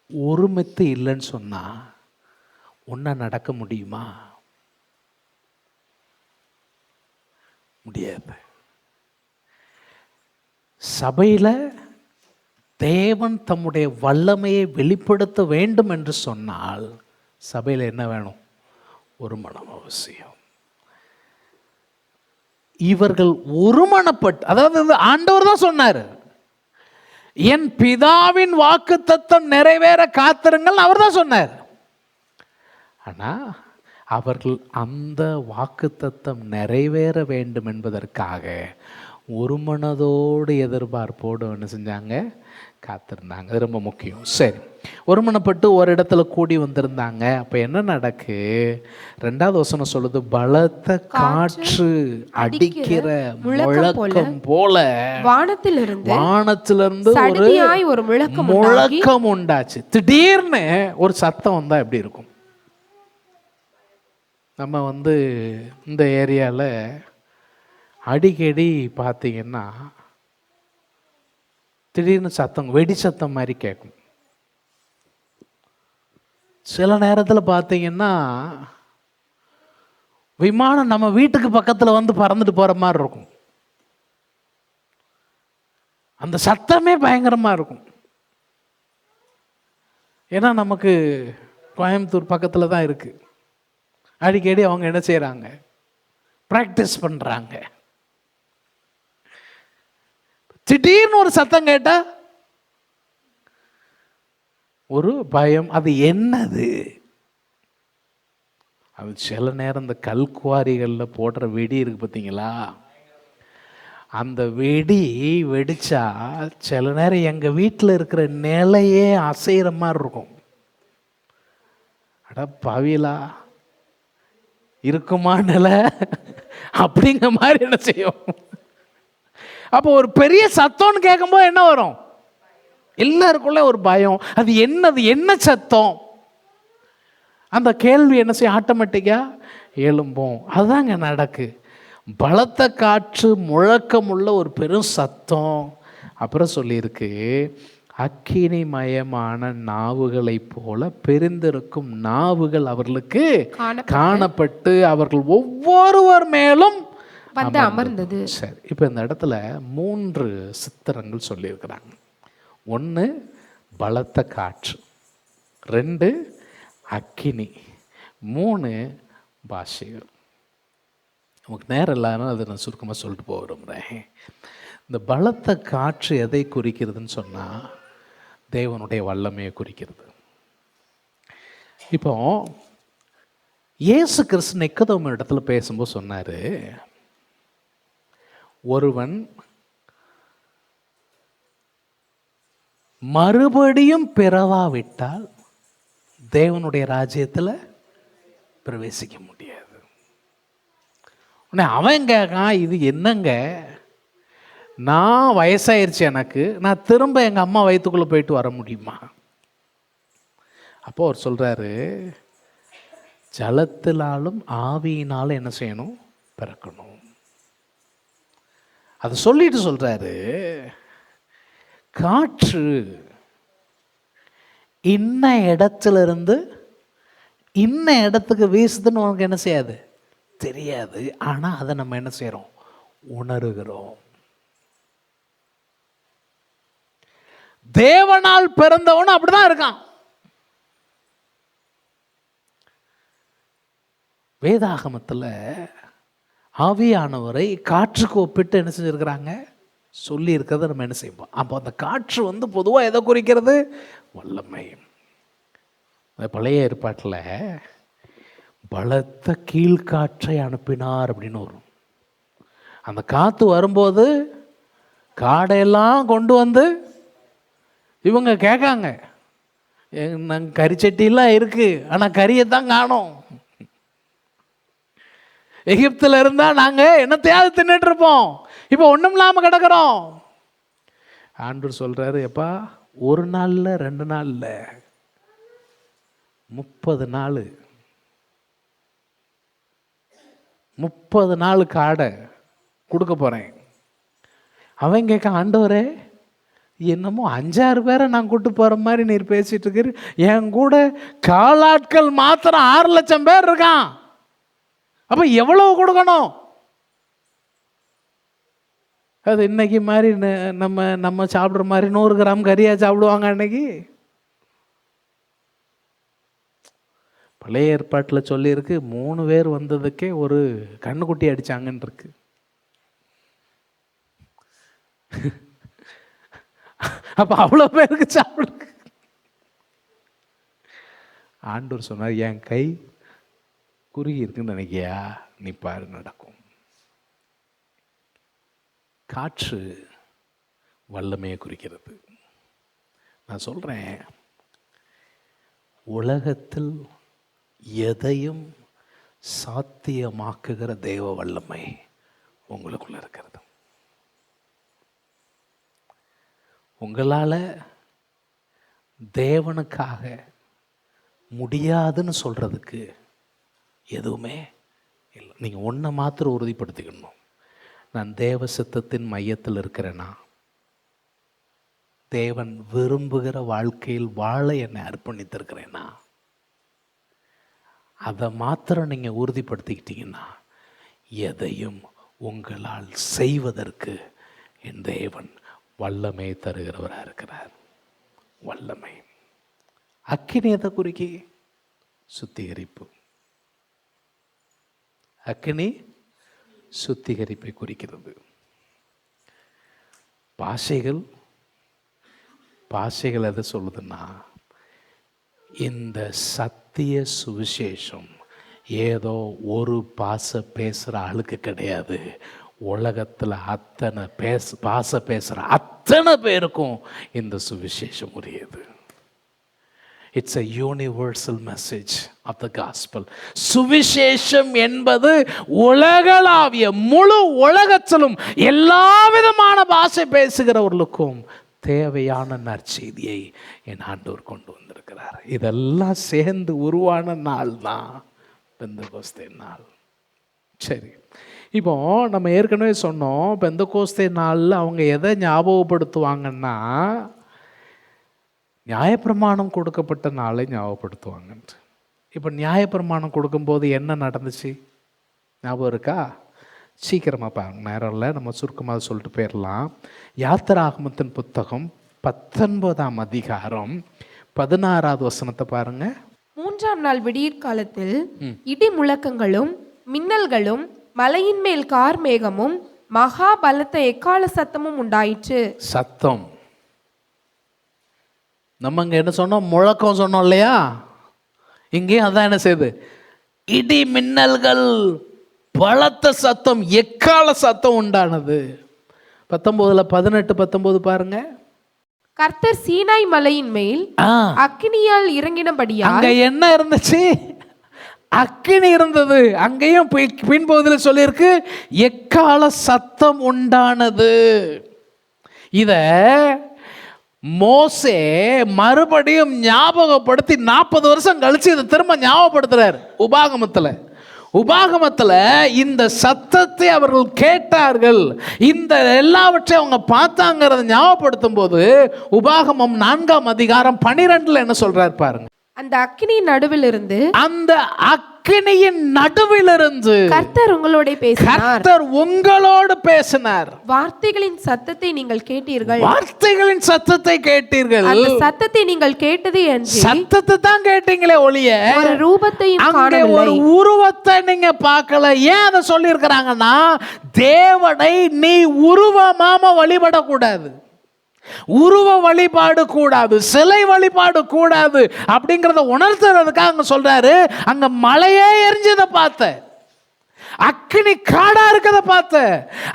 ஒருமித்து இல்லைன்னு சொன்னா ஒன்றா நடக்க முடியுமா? முடியாது. சபையில் தேவன் தம்முடைய வல்லமையை வெளிப்படுத்த வேண்டும் என்று சொன்னால் சபையில் என்ன வேணும்? ஒரு மனம் அவசியம். இவர்கள் ஒருமனப்பட்டு, அதாவது ஆண்டவர் தான் சொன்னார், என் பிதாவின் வாக்குத்தத்தம் நிறைவேற காத்திருங்கள் அவர் தான் சொன்னார். ஆனா அவர்கள் அந்த வாக்குத்தத்தம் நிறைவேற வேண்டும் என்பதற்காக ஒரு மனதோடு எதிர்பார்ப்போடு என்ன செஞ்சாங்க? காத்திருந்தாங்க. அது ரொம்ப முக்கியம். சரி, ஒருமனப்பட்டு ஒரு இடத்துல கூடி வந்திருந்தாங்க. அப்ப என்ன நடக்கு? 2வது வசனம் சொல்லுது, பலத்த காற்று அடிக்கிற முழக்கம் போல வானத்திலிருந்து ஒரு முழக்கம் உண்டாச்சு. திடீர்னு ஒரு சத்தம் வந்தா எப்படி இருக்கும்? நம்ம இந்த ஏரியாவில் அடிக்கடி பார்த்தீங்கன்னா திடீர்னு சத்தம், வெடி சத்தம் மாதிரி கேட்கும். சில நேரத்தில் பார்த்தீங்கன்னா விமானம் நம்ம வீட்டுக்கு பக்கத்தில் பறந்துட்டு போகிற மாதிரி இருக்கும். அந்த சத்தமே பயங்கரமாக இருக்கும். ஏன்னா நமக்கு கோயம்புத்தூர் பக்கத்தில் தான் இருக்குது. அடிக்கடி அவங்க என்ன செய்கிறாங்க? ப்ராக்டிஸ் பண்ணுறாங்க. திடீர்னு ஒரு சத்தம் கேட்டா ஒரு பயம். அது என்னது? அது சில நேரம் இந்த கல்குவாரிகளில் போடுற வெடி இருக்கு பார்த்தீங்களா? அந்த வெடி வெடிச்சா சில நேரம் எங்கள் வீட்டில் இருக்கிற நிலையே அசைகிற மாதிரி இருக்கும். அட பாவிலா, இருக்குமா நிலை அப்படிங்கிற மாதிரி என்ன செய்யும்? அப்போ ஒரு பெரிய சத்தம்னு கேட்கும்போது என்ன வரும்? எல்லாருக்குள்ள ஒரு பயம். அது என்னது? என்ன சத்தம்? அந்த கேள்வி என்ன செய்யும்? ஆட்டோமேட்டிக்கா எழும்பும். அதுதாங்க நடக்கு. பலத்த காற்று, முழக்கமுள்ள ஒரு பெரும் சத்தம். அப்புறம் சொல்லியிருக்கு, அக்கினிமயமான நாவுகளை போல பெரிந்திருக்கும் நாவுகள் அவர்களுக்கு காணப்பட்டு அவர்கள் ஒவ்வொருவர் மேலும் அமர்ந்தது. சரி, இப்போ இந்த இடத்துல 3 சித்திரங்கள் சொல்லியிருக்கிறாங்க. 1 பலத்த காற்று, 2 அக்கினி, 3 பாஷைகள். நமக்கு நேரம் இல்லாமல் அதை நான் சுருக்கமாக சொல்லிட்டு போக விரும்புகிறேன். இந்த பலத்த காற்று எதை குறிக்கிறதுன்னு சொன்னால் தேவனுடைய வல்லமையை குறிக்கிறது. இப்போ இயேசு கிறிஸ்து நிக்கதோமு இடத்துல பேசும்போது சொன்னார், ஒருவன் மறுபடியும் பிறவாவிட்டால் தேவனுடைய ராஜ்யத்தில் பிரவேசிக்க முடியாது. உடனே அவன் கேட்கான், இது என்னங்க, நான் வயசாயிருச்சு, எனக்கு நான் திரும்ப எங்கள் அம்மா வயிற்றுக்குள்ளே போயிட்டு வர முடியுமா? அப்போ அவர் சொல்கிறாரு, ஜலத்தினாலும் ஆவியினாலும் என்ன செய்யணும்? பிறக்கணும். அது சொல்லிட்டு சொல்கிறாரு, காற்று இன்ன இடத்துல இருந்து இன்ன இடத்துக்கு வீசுதுன்னு உனக்கு என்ன செய்யாது? தெரியாது. ஆனால் அதை நம்ம என்ன செய்கிறோம்? உணர்கிறோம். தேவனால் பிறந்தவனும் அப்படிதான் இருக்கான். வேதாகமத்தில் ஆவியானவரை காற்றுக்கு ஒப்பிட்டு என்ன செஞ்சிருக்கிறாங்க? சொல்லி இருக்கிறத நம்ம என்ன செய்வோம்? அப்போ அந்த காற்று பொதுவாக எதை குறிக்கிறது? வல்லமை. பழைய ஏற்பாட்டில் பலத்த கீழ்காற்றை அனுப்பினார் அப்படின்னு வரும். அந்த காற்று வரும்போது காடையெல்லாம் கொண்டு இவங்க கேட்காங்க, நாங்கள் கறிச்சட்டிலாம் இருக்குது, ஆனால் கறியை தான் காணோம். எகிப்துல இருந்தா நாங்க என்னத்தையாவது தின்னுட்டு இருப்போம், இப்போ ஒண்ணும் இல்லாம கிடக்கிறோம். ஆண்டவர் சொல்றாரு, எப்பா ஒரு நாள்ல 2 நாள்ல 30 நாள் 30 நாள் காடை கொடுக்க போறேன். அவன் கேட்க, ஆண்டவரே என்னமோ 5-6 பேரை நான் கூட்டு போற மாதிரி நீர் பேசிட்டு இருக்கிற, என் கூட காலாட்கள் மாத்திரம் 6 லட்சம் பேர் இருக்கான், அப்ப எவ்வளவு கொடுக்கணும்? அது இன்னைக்கு மாதிரி நம்ம சாப்பிட்ற மாதிரி 100 கிராம் கறியா சாப்பிடுவாங்க அன்னைக்கு? பழைய ஏற்பாட்டில் சொல்லியிருக்கு 3 பேர் வந்ததுக்கே ஒரு கண்ணுக்குட்டி அடிச்சாங்கன்னு இருக்கு. அப்ப அவ்வளோ பேருக்கு சாப்பிடு. ஆண்டவர் சொன்னார், என் கை குறுகி இருக்குன்னு நினைக்கியா, நீ பாரு நடக்கும். காற்று வல்லமையை குறிக்கிறது. நான் சொல்றேன், உலகத்தில் எதையும் சாத்தியமாக்குகிற தேவ வல்லமை உங்களுக்குள்ள இருக்கிறது. உங்களால் தேவனுக்காக முடியாதுன்னு சொல்றதுக்கு எதுவுமே இல்லை. நீங்கள் ஒன்றை மாத்திரம் உறுதிப்படுத்திக்கணும், நான் தேவ சித்தத்தின் மையத்தில் இருக்கிறேனா, தேவன் விரும்புகிற வாழ்க்கையில் வாழ என்னை அர்ப்பணித்திருக்கிறேனா, அதை மாத்திரம் நீங்கள் உறுதிப்படுத்திக்கிட்டீங்கன்னா எதையும் உங்களால் செய்வதற்கு என் தேவன் வல்லமை தருகிறவராக இருக்கிறார். வல்லமை. அக்கினி எதை குறிக்கி? சுத்திகரிப்பு. அக்கினி சுத்திகரிப்பை குறிக்கிறது. பாஷைகள் எதை சொல்லுதுன்னா, இந்த சத்திய சுவிசேஷம் ஏதோ ஒரு பாஷை பேசுகிற ஆளுக்கு கிடையாது. உலகத்தில் பாஷை பேசுகிற அத்தனை பேருக்கும் இந்த சுவிசேஷம் உரியது. It's a universal message of the gospel. சுவிசேஷம் என்பது உலகளாவிய, முழு உலகத்திலும் எல்லா விதமான பாஷை பேசுகிறவர்களுக்கும் தேவையான நற்செய்தியை என் ஆண்டவர் கொண்டு வந்திருக்கிறார். இதெல்லாம் சேர்ந்து உருவான நாள் தான் பெந்தகோஸ்தே நாள். சரி, இப்போ நம்ம ஏற்கனவே சொன்னோம், பெந்தகோஸ்தே நாளில் அவங்க எதை ஞாபகப்படுத்துவாங்கன்னா, நியாயப்பிரமாணம் கொடுக்கப்பட்ட நாளை ஞாபகப்படுத்துவாங்கன்ட்டு. இப்போ நியாயப்பிரமாணம் கொடுக்கும்போது என்ன நடந்துச்சு ஞாபகம் இருக்கா? சீக்கிரமாக பாருங்க, நேரம் இல்லை, நம்ம சுருக்கமாக சொல்லிட்டு போயிடலாம். யாத்திராகமத்தின் புத்தகம் 19ஆம் அதிகாரம் 16வது வசனத்தை பாருங்க. 3ஆம் நாள் விடியற் காலத்தில் இடி முழக்கங்களும் மின்னல்களும் மலையின் மேல் கார் மேகமும் மகா பலத்த எக்கால சத்தமும் உண்டாயிற்று. சத்தம், நம்ம இங்க என்ன சொன்னோம்? முழக்கம் சொன்னோம் இல்லையா? இங்கேயும் அதான் என்ன செய்யுது? இடி மின்னல்கள், பலத்த சத்தம், எக்கால சத்தம் உண்டானது. 19 18 19 பாருங்க. கர்த்தர் சீனாய் மலையின் மேல் அக்கினியால் இறங்கினபடியால். அங்க என்ன இருந்துச்சு? அக்கினி இருந்தது. அங்கேயும் பின்பகுதியில் சொல்லியிருக்கு எக்கால சத்தம் உண்டானது. இத மோசே மறுபடியும் ஞாபகப்படுத்தி 40 வருஷம் கழிச்சு இதை திரும்ப ஞாபகப்படுத்துறார் உபாகமத்தில் இந்த சத்தத்தை அவர்கள் கேட்டார்கள், இந்த எல்லாவற்றையும் அவங்க பார்த்தாங்கிறத ஞாபகப்படுத்தும் போது உபாகமம் 4ஆம் அதிகாரம் 12 என்ன சொல்றாரு பாருங்க. அந்த அக்கினியின் நடுவிலிருந்து கர்த்தர் உங்களோடு பேசினார். வார்த்தைகளின் சத்தத்தை நீங்கள் கேட்டீர்கள். வார்த்தைகளின் சத்தத்தை கேட்டீர்கள். அந்த சத்தத்தை நீங்கள் கேட்டது என்று சத்தத்தை தான் கேட்டீங்களே ஒழிய ஒரு ரூபத்தையும் காணவில்லை. ஒரு உருவத்தை நீங்க பார்க்கல. ஏன் அதை சொல்லி இருக்கிறாங்கன்னா, தேவனை நீ உருவமாம வழிபடக்கூடாது, உருவ வழிபாடு கூடாது, சிலை வழிபாடு கூடாது அப்படிங்கிறத உணர்த்துறதுக்காக அங்க சொல்றாரு. அங்க மலையே எரிஞ்சதை பார்த்த, அக்கினி காடா இருக்கதை பார்த்த,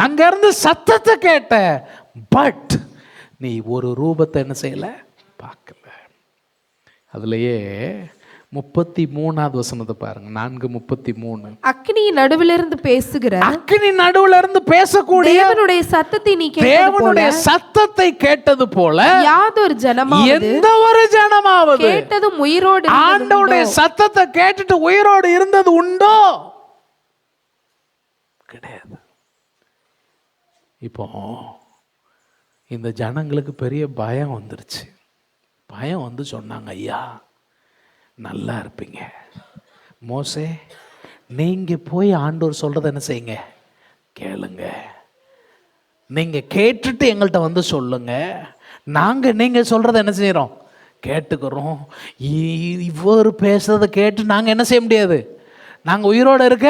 அங்க இருந்து சத்தத்தை கேட்ட, பட் நீ ஒரு ரூபத்தை என்ன செய்யல, பார்க்கல. அதுலயே 33வது வசனத்தை பாருங்க. 4:33. அக்கினியின் நடுவிலிருந்து பேசுகிற அக்கினி நடுவுல இருந்து பேசக்கூடிய தேவனுடைய சத்தத்தை நீ தேவனுடைய சத்தத்தை கேட்டது போல யாதொரு ஜனமாவது எந்த ஒரு ஜனமாவது கேட்டதும் உயிரோடு ஆண்டவருடைய சத்தத்தை கேட்டுட்டு உயிரோடு இருந்தது உண்டோ? கிடையாது. இப்போ இந்த ஜனங்களுக்கு பெரிய பயம் வந்துருச்சு. பயம் வந்து சொன்னாங்க, ஐயா நல்லா இருப்பீங்க, மோசே நீங்க போய் ஆண்டவர் சொல்றத என்ன செய்யுங்க, கேளுங்க. நீங்க கேட்டுட்டு எங்கள்கிட்ட வந்து சொல்லுங்க, நாங்க நீங்க சொல்றத என்ன செய்யறோம், கேட்டுக்கிறோம். இவர் பேசுறத கேட்டு நாங்க என்ன செய்ய முடியாது, நாங்க உயிரோட இருக்க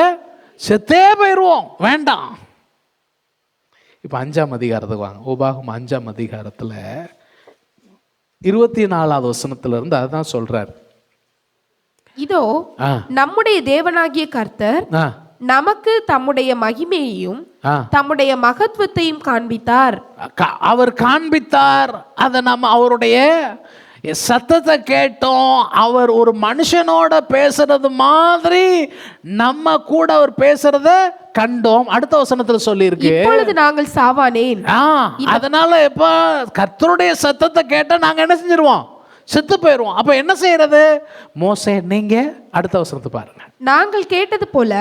செத்தே போயிடுவோம், வேண்டாம். இப்போ 5ஆம் அதிகாரத்துக்கு வாங்க. உபாகம் 5ஆம் அதிகாரத்தில் 24வது வசனத்துல இருந்து அதுதான் சொல்றார். இதோ நம்முடைய தேவனாகிய கர்த்தர் நமக்கு தம்முடைய மகிமையையும் தம்முடைய மகத்துவத்தையும் காண்பித்தார். அவர் காண்பித்தார். அதை நம்ம அவருடைய சத்தத்தை கேட்டோம். அவர் ஒரு மனுஷனோட பேசுறது மாதிரி நம்ம கூட அவர் பேசுறத கண்டோம். அடுத்த வசனத்துல சொல்லி இருக்கு, இப்பொழுது நாங்கள் சாவானேன். அதனால இப்ப கர்த்தருடைய சத்தத்தை கேட்டா நாங்க என்ன செஞ்சிருவோம், செத்து போயிடுவோம். அப்ப என்ன செய்யறது, மோசே நீங்க அடுத்த வசனத்தை பாருங்க. நாங்கள் கேட்டது போல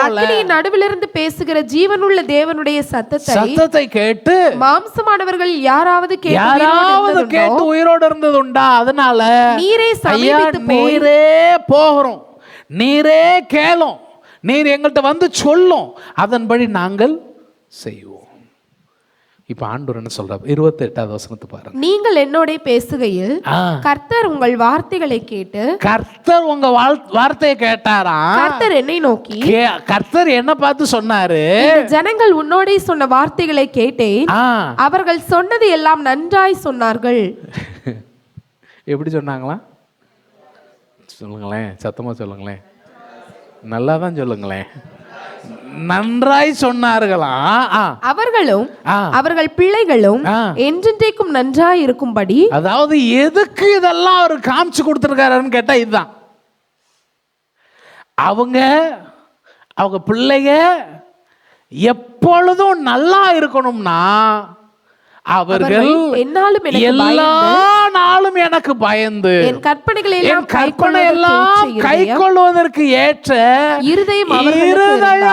அக்கினியின் நடுவிலிருந்து பேசுகிற ஜீவனுள்ள தேவனுடைய சத்தத்தை கேட்டு மாம்சமானவர்கள் யாராவது கேட்டு உயிரோடு இருந்தது உண்டா? அதனால நீரே போகிறோம், நீரே கேளும், நீர் எங்கள்கிட்ட வந்து சொல்லும், அதன்படி நாங்கள் செய்வோம். இப்ப ஆண்டவர் என்ன சொல்றார், 28வது வசனத்தை பாருங்க. நீங்கள் என்னோட பேசுகையில் கர்த்தர் உங்கள் வார்த்தைகளை கேட்டு, கர்த்தர் உங்க வார்த்தையை கேட்டாரா? கர்த்தர் என்னை நோக்கி, கர்த்தர் என்ன பார்த்து சொன்னாரு, ஜனங்கள் உன்னோட சொன்ன வார்த்தைகளை கேட்டேன், அவர்கள் சொன்னது எல்லாம் நன்றாய் சொன்னார்கள். எப்படி சொன்னாங்களா சொல்லுங்களேன், சத்தமா சொல்லுங்களேன், நல்லா தான் சொல்லுங்களேன். நன்றாய் சொன்னார்களா? அவர்களும் அவர்கள் பிள்ளைகளும் என்றென்றைக்கும் நன்றாய் இருக்கும்படி. அதாவது எதுக்கு இதெல்லாம் அவர் காமிச்சு கொடுத்திருக்காருன்னு கேட்டா இதுதான். அவங்க பிள்ளைங்க எப்பொழுதும் நல்லா இருக்கணும்னா அவர்கள் எல்லா நாளும் எனக்கு பயந்து என் கற்பனை எல்லாம் கை கொள்வதற்கு ஏற்ற இருதயம்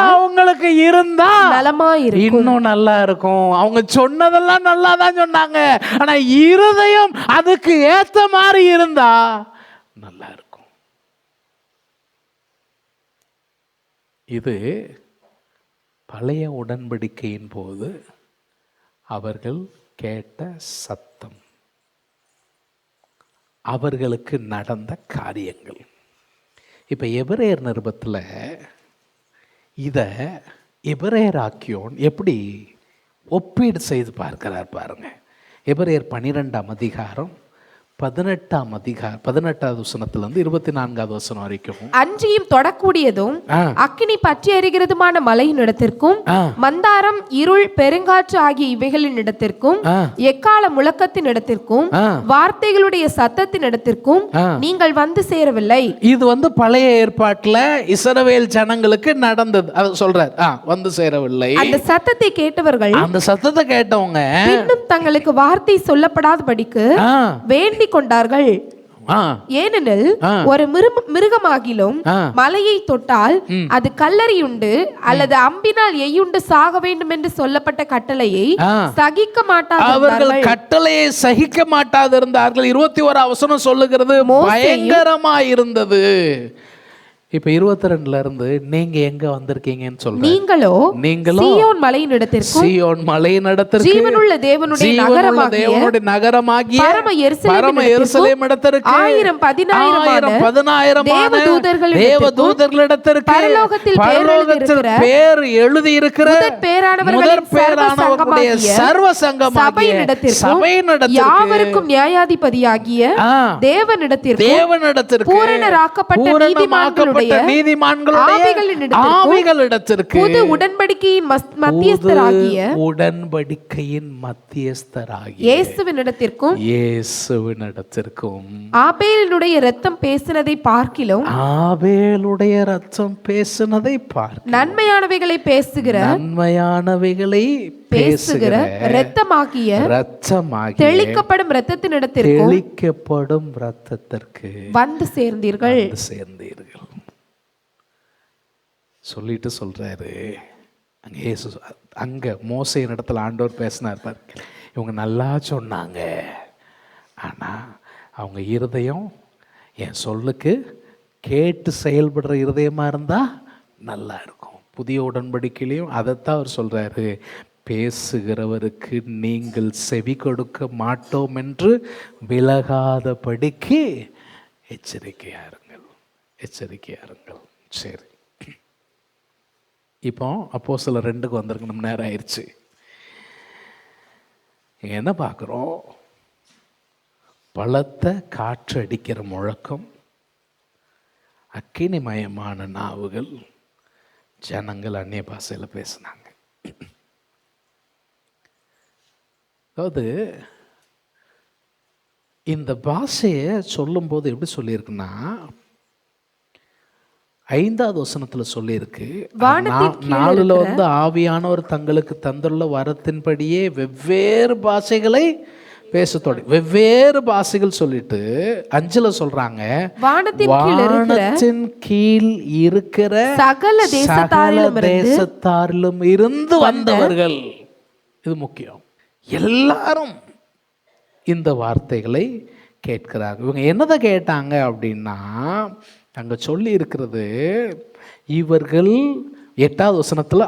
அவங்களுக்கு இருந்தா இன்னும் நல்லா இருக்கும். அவங்க சொன்னதெல்லாம் நல்லா தான் சொன்னாங்க, ஆனா இருதயம் அதுக்கு ஏத்த மாதிரி இருந்தா நல்லா இருக்கும். இது பழைய உடன்படிக்கையின் போது அவர்கள் கேட்ட சத்தம், அவர்களுக்கு நடந்த காரியங்கள். இப்ப எபிரேயர் நிருபத்தில் இதை எபிரேயராக்கியோன் எப்படி ஒப்பீடு செய்து பார்க்கிறார் பாருங்க. எபிரேயர் 12ஆம் அதிகாரம் 18வது வசனத்திலிருந்து 24வது வசனம் வரைக்கும். அன்றியும் தொடக்கூடியதும் அக்கினி பற்றி எரிகிறதுமான மலையின் இடத்திற்கும் மந்தாரம் இருள் பெருங்காற்று ஆகிய இவைகளின் இடத்திற்கும் எக்கால முழக்கத்தின் இடத்திற்கும் வார்த்தைகளுடைய சத்தத்தின் இடத்திற்கும் நீங்கள் வந்து சேரவில்லை. இது பழைய ஏற்பாட்டுல இஸ்ரவேல் ஜனங்களுக்கு நடந்தது. அது சொல்றார், வந்து சேரவில்லை. அந்த சத்தத்தை கேட்டவர்கள், அந்த சத்தத்தை கேட்டவங்க இன்னும் தங்களுக்கு வார்த்தை சொல்லப்படாதபடிக்கு வேண்டி கொண்டார்கள். ஏனெனில் ஒரு மிருகமாகிலும் மலையை தொட்டால் அது கல்லறியுண்டு அல்லது அம்பினால் எய்யுண்டு சாக வேண்டும் என்று சொல்லப்பட்ட கட்டளையை சகிக்க மாட்டார்கள். கட்டளையை சகிக்க மாட்டாதிருந்தார்கள். 21 வசனம் சொல்லுகிறது, பயங்கரமா இருந்தது. இப்ப 22ல இருந்து நீங்க எங்க வந்திருக்கீங்கன்னு சொல்றேன். நீங்களோ சீயோன் மலையின் இடத்திற்கு ஜீவனுள்ள தேவனுடைய நகரமாகிய பரம எருசலேம் இடத்திற்கு 10,000 தேவதூதர்களிடத்திற்கு பரலோகத்தில் பேர் எழுதி இருக்கிற முதற் பேரானவருடைய சர்வ சங்கமாகிய சபையினிடத்திற்கு யாவருக்கும் நியாயாதிபதியாகிய தேவனிடத்திற்கு பூரணராக்கப்பட்ட மீட்கப்பட்ட நீதிமான்களுடைய ஆவிகளிடத்திற்கு புது உடன்படிக்கையின் மத்தியஸ்தராகிய இயேசுவினிடத்திற்கும் ஆபேலுடைய இரத்தம் பேசினதை பார்க்கிலும் நன்மையானவைகளை பேசுகிற இரத்தமாகிய தெளிக்கப்படும் இரத்தத்தினிடத்திற்கு வந்து சேர்ந்தீர்கள். சொல்லிட்டு சொல்றாரு, அங்க மோசேயின் இடத்துல ஆண்டவர் பேசினார் பாரு, இவங்க நல்லா சொன்னாங்க, ஆனா அவங்க இருதயம் என் சொல்லுக்கு கேட்டு செயல்படுற இருதயமா இருந்தா நல்லா இருக்கும். புதிய உடன்படிக்கையிலையும் அதைத்தான் அவர் சொல்றாரு, பேசுகிறவருக்கு நீங்கள் செவி கொடுக்க மாட்டோம் என்று விலகாதபடிக்கு எச்சரிக்கையாருங்கள். சரி, இப்போ அப்போஸ்தலர் 2க்கு வந்திருக்கணும், நேரம் ஆயிடுச்சு. என்ன பார்க்குறோம்? பலத்த காற்று அடிக்கிற முழக்கம், அக்கினிமயமான நாவுகள், ஜனங்கள் அந்நிய பாஷையில் பேசினாங்க. அதாவது இந்த பாஷையை சொல்லும்போது எப்படி சொல்லியிருக்குன்னா, 5வது வசனத்தில் சொல்லியிருக்கு, 4ல் வந்து ஆவியானவர் தங்களுக்கு தந்துள்ள வரத்தின்படியே வெவ்வேறு பாஷைகளை பேசத்தோடு, வெவ்வேறு பாஷைகள் சொல்லிட்டு 5ல் சொல்றாங்க, வானத்தின் கீழ் இருக்கிற சகல தேசத்தாரிலும் இருந்து வந்தவர்கள். இது முக்கியம். எல்லாரும் இந்த வார்த்தைகளை கேட்கிறாங்க. இவங்க என்னதை கேட்டாங்க அப்படின்னா, அங்க சொல்லி இருக்கிறது, இவர்கள் 8வது வசனத்துல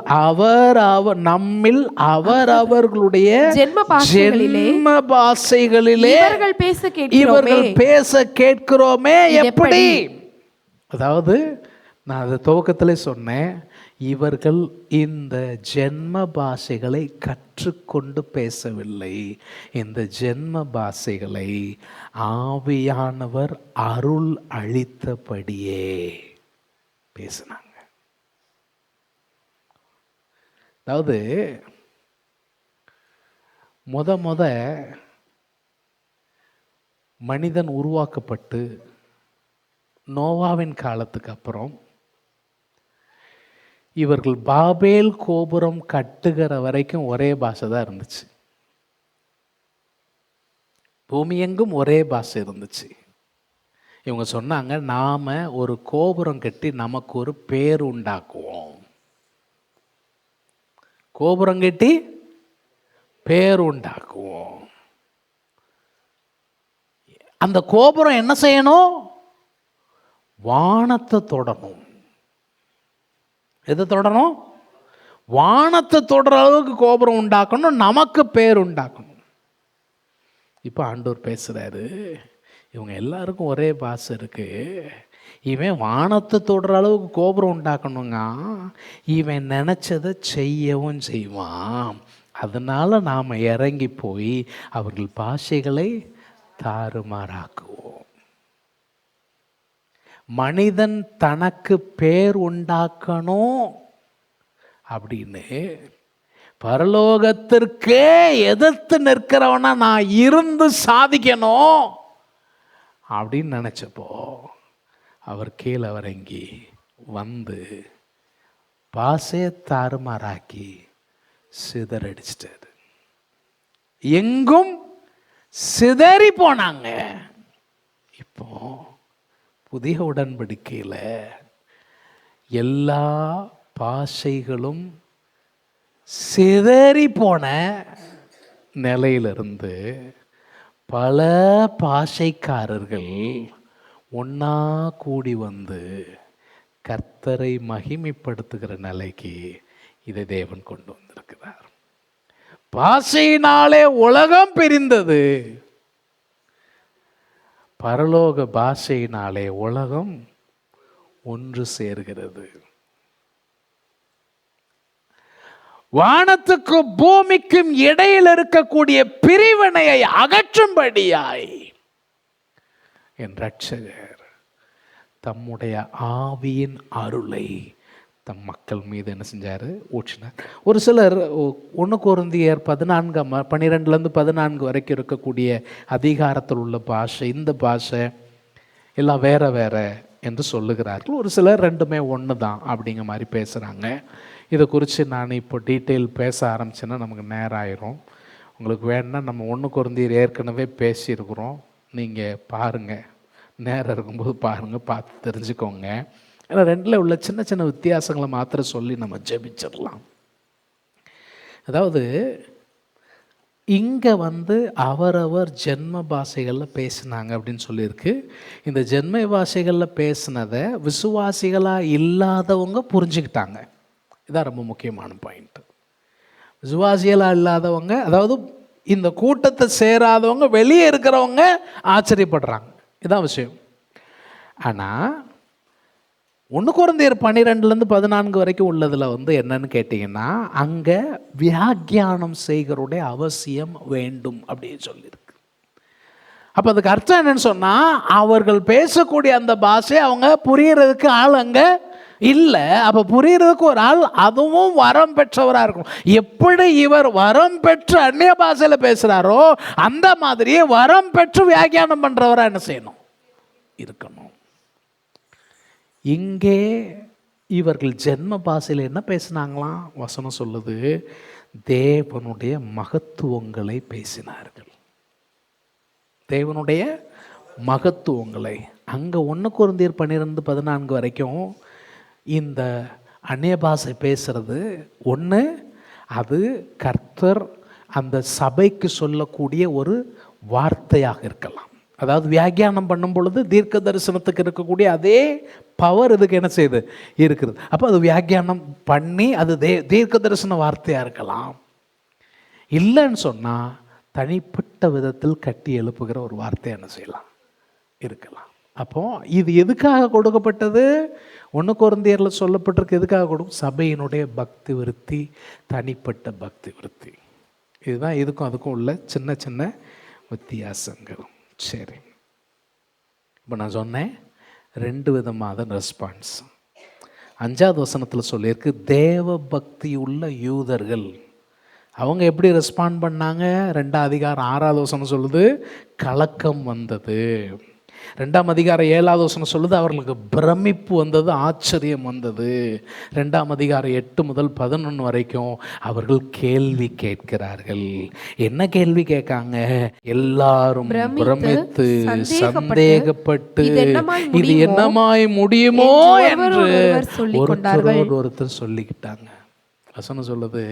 நம்மில் அவர்களுடைய ஜென்ம பாஷைகளிலே இவர்கள் பேச கேட்கிறோமே எப்படி? அதாவது நான் அதை துவக்கத்திலே சொன்னேன், இவர்கள் இந்த ஜென்ம பாஷைகளை கற்றுக்கொண்டு பேசவில்லை. இந்த ஜென்ம பாஷைகளை ஆவியானவர் அருள் அளித்தபடியே பேசினாங்க. அதாவது முத மனிதன் உருவாக்கப்பட்டு நோவாவின் காலத்துக்கு அப்புறம் இவர்கள் பாபேல் கோபுரம் கட்டுகிற வரைக்கும் ஒரே பாஷை தான் இருந்துச்சு. பூமி எங்கும் ஒரே பாஷை இருந்துச்சு. இவங்க சொன்னாங்க, நாம ஒரு கோபுரம் கட்டி நமக்கு ஒரு பேர் உண்டாக்குவோம். கோபுரம் கட்டி பேர் உண்டாக்குவோம். அந்த கோபுரம் என்ன செய்யணும்? வானத்தை தொடணும். எதை தொடரணும்? வானத்தை தொடர அளவுக்கு கோபுரம் உண்டாக்கணும், நமக்கு பேர் உண்டாக்கணும். இப்போ ஆண்டவர் பேசுறாரு, இவங்க எல்லாருக்கும் ஒரே பாஷை இருக்கு, இவன் வானத்தை தொடர அளவுக்கு கோபுரம் உண்டாக்கணுங்க, இவன் நினைச்சதை செய்யவும் செய்வான். அதனால நாம் இறங்கி போய் அவர்கள் பாஷைகளை தாறுமாறாக்குவோம். மனிதன் தனக்கு பேர் உண்டாக்கணும் அப்படின்னு பரலோகத்திற்கே எதிர்த்து நிற்கிறவனா நான் இருந்து சாதிக்கணும் அப்படின்னு நினைச்சப்போ அவர் கீழே இறங்கி வந்து பாசையை தாறுமாறாக்கி சிதறடிச்சிட்டாரு. எங்கும் சிதறி போனாங்க. இப்போ புதிய உடன்படிக்கையில் எல்லா பாஷைகளும் சிதறி போன நிலையிலிருந்து பல பாஷைக்காரர்கள் ஒன்றா கூடி வந்து கர்த்தரை மகிமைப்படுத்துகிற நிலைக்கு இதை தேவன் கொண்டு வந்திருக்கிறார். பாஷையினாலே உலகம் பிரிந்தது, பரலோக பாஷையினாலே உலகம் ஒன்று சேர்கிறது. வானத்துக்கும் பூமிக்கும் இடையில் இருக்கக்கூடிய பிரிவினையை அகற்றும்படியாய் என் ரட்சகர் தம்முடைய ஆவியின் அருளை தம் மக்கள் மீது என்ன செஞ்சார்? ஊற்றினார். ஒரு சிலர் 1 கொரிந்தியர் 12 14 வரைக்கும் இருக்கக்கூடிய அதிகாரத்தில் உள்ள பாஷை, இந்த பாஷை எல்லாம் வேற வேற என்று சொல்லுகிறார்கள். ஒரு சிலர் ரெண்டுமே ஒன்று தான் அப்படிங்கிற மாதிரி பேசுகிறாங்க. இதை குறித்து நான் இப்போ டீட்டெயில் பேச ஆரம்பிச்சேன்னா நமக்கு நேரம் ஆயிரும். உங்களுக்கு வேணுன்னா நம்ம 1 கொரிந்தியர் ஏற்கனவே பேசியிருக்கிறோம், நீங்கள் பாருங்கள், நேரம் இருக்கும்போது பாருங்கள், பார்த்து தெரிஞ்சுக்கோங்க. ஏன்னா ரெண்டில் உள்ள சின்ன சின்ன வித்தியாசங்களை மாத்திரம் சொல்லி நம்ம ஜெபிச்சிடலாம். அதாவது இங்கே அவரவர் ஜென்ம பாஷைகளில் பேசினாங்க அப்படின்னு சொல்லியிருக்கு. இந்த ஜென்ம பாஷைகளில் பேசினதை விசுவாசிகளாக இல்லாதவங்க புரிஞ்சுக்கிட்டாங்க. இதான் ரொம்ப முக்கியமான பாயிண்ட். விசுவாசிகளாக இல்லாதவங்க, அதாவது இந்த கூட்டத்தை சேராதவங்க, வெளியே இருக்கிறவங்க ஆச்சரியப்படுறாங்க. இதான் விஷயம். ஆனால் 1 கொரிந்தியர் 12-14 வரைக்கும் உள்ளதில் என்னன்னு கேட்டிங்கன்னா, அங்கே வியாக்கியானம் செய்கிறோடைய அவசியம் வேண்டும் அப்படின்னு சொல்லியிருக்கு. அப்போ அதுக்கு அர்த்தம் என்னன்னு சொன்னால், அவர்கள் பேசக்கூடிய அந்த பாஷை அவங்க புரியறதுக்கு ஆள் அங்கே இல்லை. அப்போ புரியறதுக்கு ஒரு ஆள், அதுவும் வரம் பெற்றவராக இருக்கும். எப்படி இவர் வரம் பெற்று அந்நிய பாஷையில் பேசுகிறாரோ அந்த மாதிரியே வரம் பெற்று வியாக்கியானம் பண்ணுறவராக என்ன செய்யணும்? இருக்கணும். இங்கே இவர்கள் ஜென்ம பாஷையில் என்ன பேசினாங்களாம்? வசனம் சொல்லுது, தேவனுடைய மகத்துவங்களை பேசினார்கள். தேவனுடைய மகத்துவங்களை. அங்கே 1 கொரிந்தியர் 12-14 வரைக்கும் இந்த அந்நிய பாஷை பேசுறது ஒன்று, அது கர்த்தர் அந்த சபைக்கு சொல்லக்கூடிய ஒரு வார்த்தையாக இருக்கலாம். அதாவது வியாக்கியானம் பண்ணும் பொழுது தீர்க்க தரிசனத்துக்கு இருக்கக்கூடிய அதே பவர் இதுக்கு என்ன செய்யுது? இருக்குது. அப்போ அது வியாக்கியானம் பண்ணி அது தீர்க்க தரிசன வார்த்தையாக இருக்கலாம். இல்லைன்னு சொன்னால் தனிப்பட்ட விதத்தில் கட்டி எழுப்புகிற ஒரு வார்த்தை என்ன செய்யலாம்? இருக்கலாம். அப்போ இது எதுக்காக கொடுக்கப்பட்டது? 1 கொரிந்தியரில் சொல்லப்பட்டிருக்கு. எதுக்காக கொடுக்கும்? சபையினுடைய பக்தி விருத்தி, தனிப்பட்ட பக்தி விருத்தி. இதுதான் இதுக்கும் அதுக்கும் உள்ள சின்ன சின்ன வித்தியாசங்கள். சரி, இப்போ நான் சொன்னேன் 2 விதமாக ரெஸ்பான்ஸ். 5வது வசனத்தில் சொல்லியிருக்கு, தேவ பக்தி உள்ள யூதர்கள் அவங்க எப்படி ரெஸ்பாண்ட் பண்ணாங்க? 2ஆம் அதிகாரம் 6வது வசனம் சொல்லுது, கலக்கம் வந்தது. 2ஆம் அதிகாரம் 7வது வசனம் சொல்லுது, அவர்களுக்கு பிரமிப்பு வந்தது, ஆச்சரியம் வந்தது. 2ஆம் அதிகாரம் 8 முதல் 11 வரைக்கும் அவர்கள் கேள்வி கேட்கிறார்கள். என்ன கேள்வி கேட்காங்க? எல்லாரும் பிரமித்து சந்தேகப்பட்டு இது என்னமாய் முடியுமோ என்று ஒருத்தர் சொல்லிக்கிட்டாங்க. வசனம் சொல்லுது,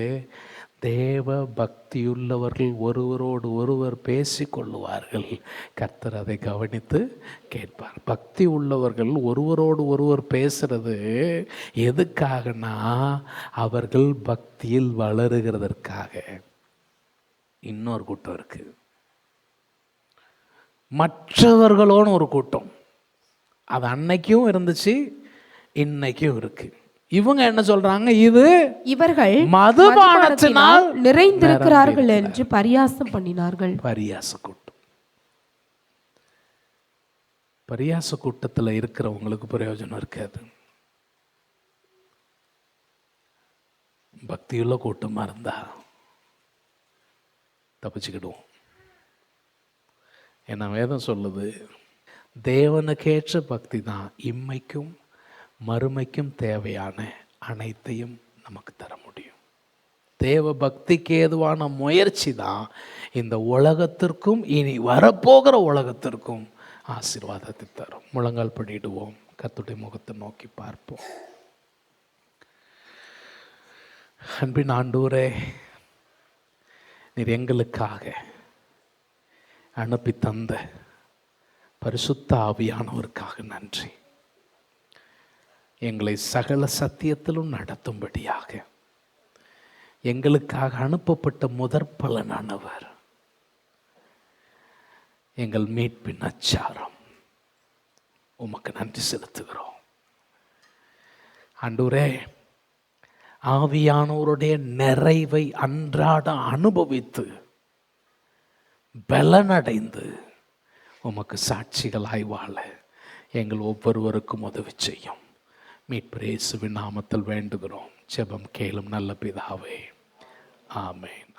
தேவ பக்தியுள்ளவர்கள் ஒருவரோடு ஒருவர் பேசிக்கொள்ளுவார்கள், கர்த்தர் அதை கவனித்து கேட்பார். பக்தி உள்ளவர்கள் ஒருவரோடு ஒருவர் பேசுறது எதுக்காகனா, அவர்கள் பக்தியில் வளருகிறதற்காக. இன்னொரு கூட்டம் இருக்கு, மற்றவர்களோடு ஒரு கூட்டம். அது அன்னைக்கும் இருந்துச்சு, இன்னைக்கும் இருக்கு. இவங்க என்ன சொல்றாங்க? இது இவர்கள் மதுபானத்தினால் நிறைந்திருக்கிறார்கள் என்று பரியாசம் பண்ணினார்கள். பரியாச கூட்டம். பரியாச கூட்டத்தில் இருக்கிறவங்களுக்கு பிரயோஜனம் இருக்காது. பக்தியுள்ள கூட்டமா இருந்தா தப்பிச்சுக்கிடுவோம். என்ன வேதம் சொல்லுது, தேவனுக்கேற்ற பக்தி தான் இம்மைக்கும் மறுமைக்கும் தேவையான அனைத்தையும் நமக்கு தர முடியும். தேவ பக்திக்கு ஏதுவான முயற்சி தான் இந்த உலகத்திற்கும் இனி வரப்போகிற உலகத்திற்கும் ஆசீர்வாதத்தை தரும். முழங்கால் படிடுவோம், கர்த்தருடைய முகத்தை நோக்கி பார்ப்போம். அன்பின் ஆண்டவரே, நீர் எங்களுக்காக அனுப்பி தந்த பரிசுத்த ஆவியானவருக்காக நன்றி. எங்களை சகல சத்தியத்திலும் நடத்தும்படியாக எங்களுக்காக அனுப்பப்பட்ட முதற் பலனானவர், எங்கள் மீட்பின் அச்சாரம், உமக்கு நன்றி செலுத்துகிறோம். ஆண்டவரே, ஆவியானவருடைய நிறைவை அன்றாட அனுபவித்து பலனடைந்து உமக்கு சாட்சிகளாய் வாழ எங்கள் ஒவ்வொருவருக்கும் உதவி செய்யும். மீட்பர் இயேசுவின் நாமத்தில் வேண்டுகிறோம். ஜெபம் கேளும் நல்ல பிதாவே. ஆமென்.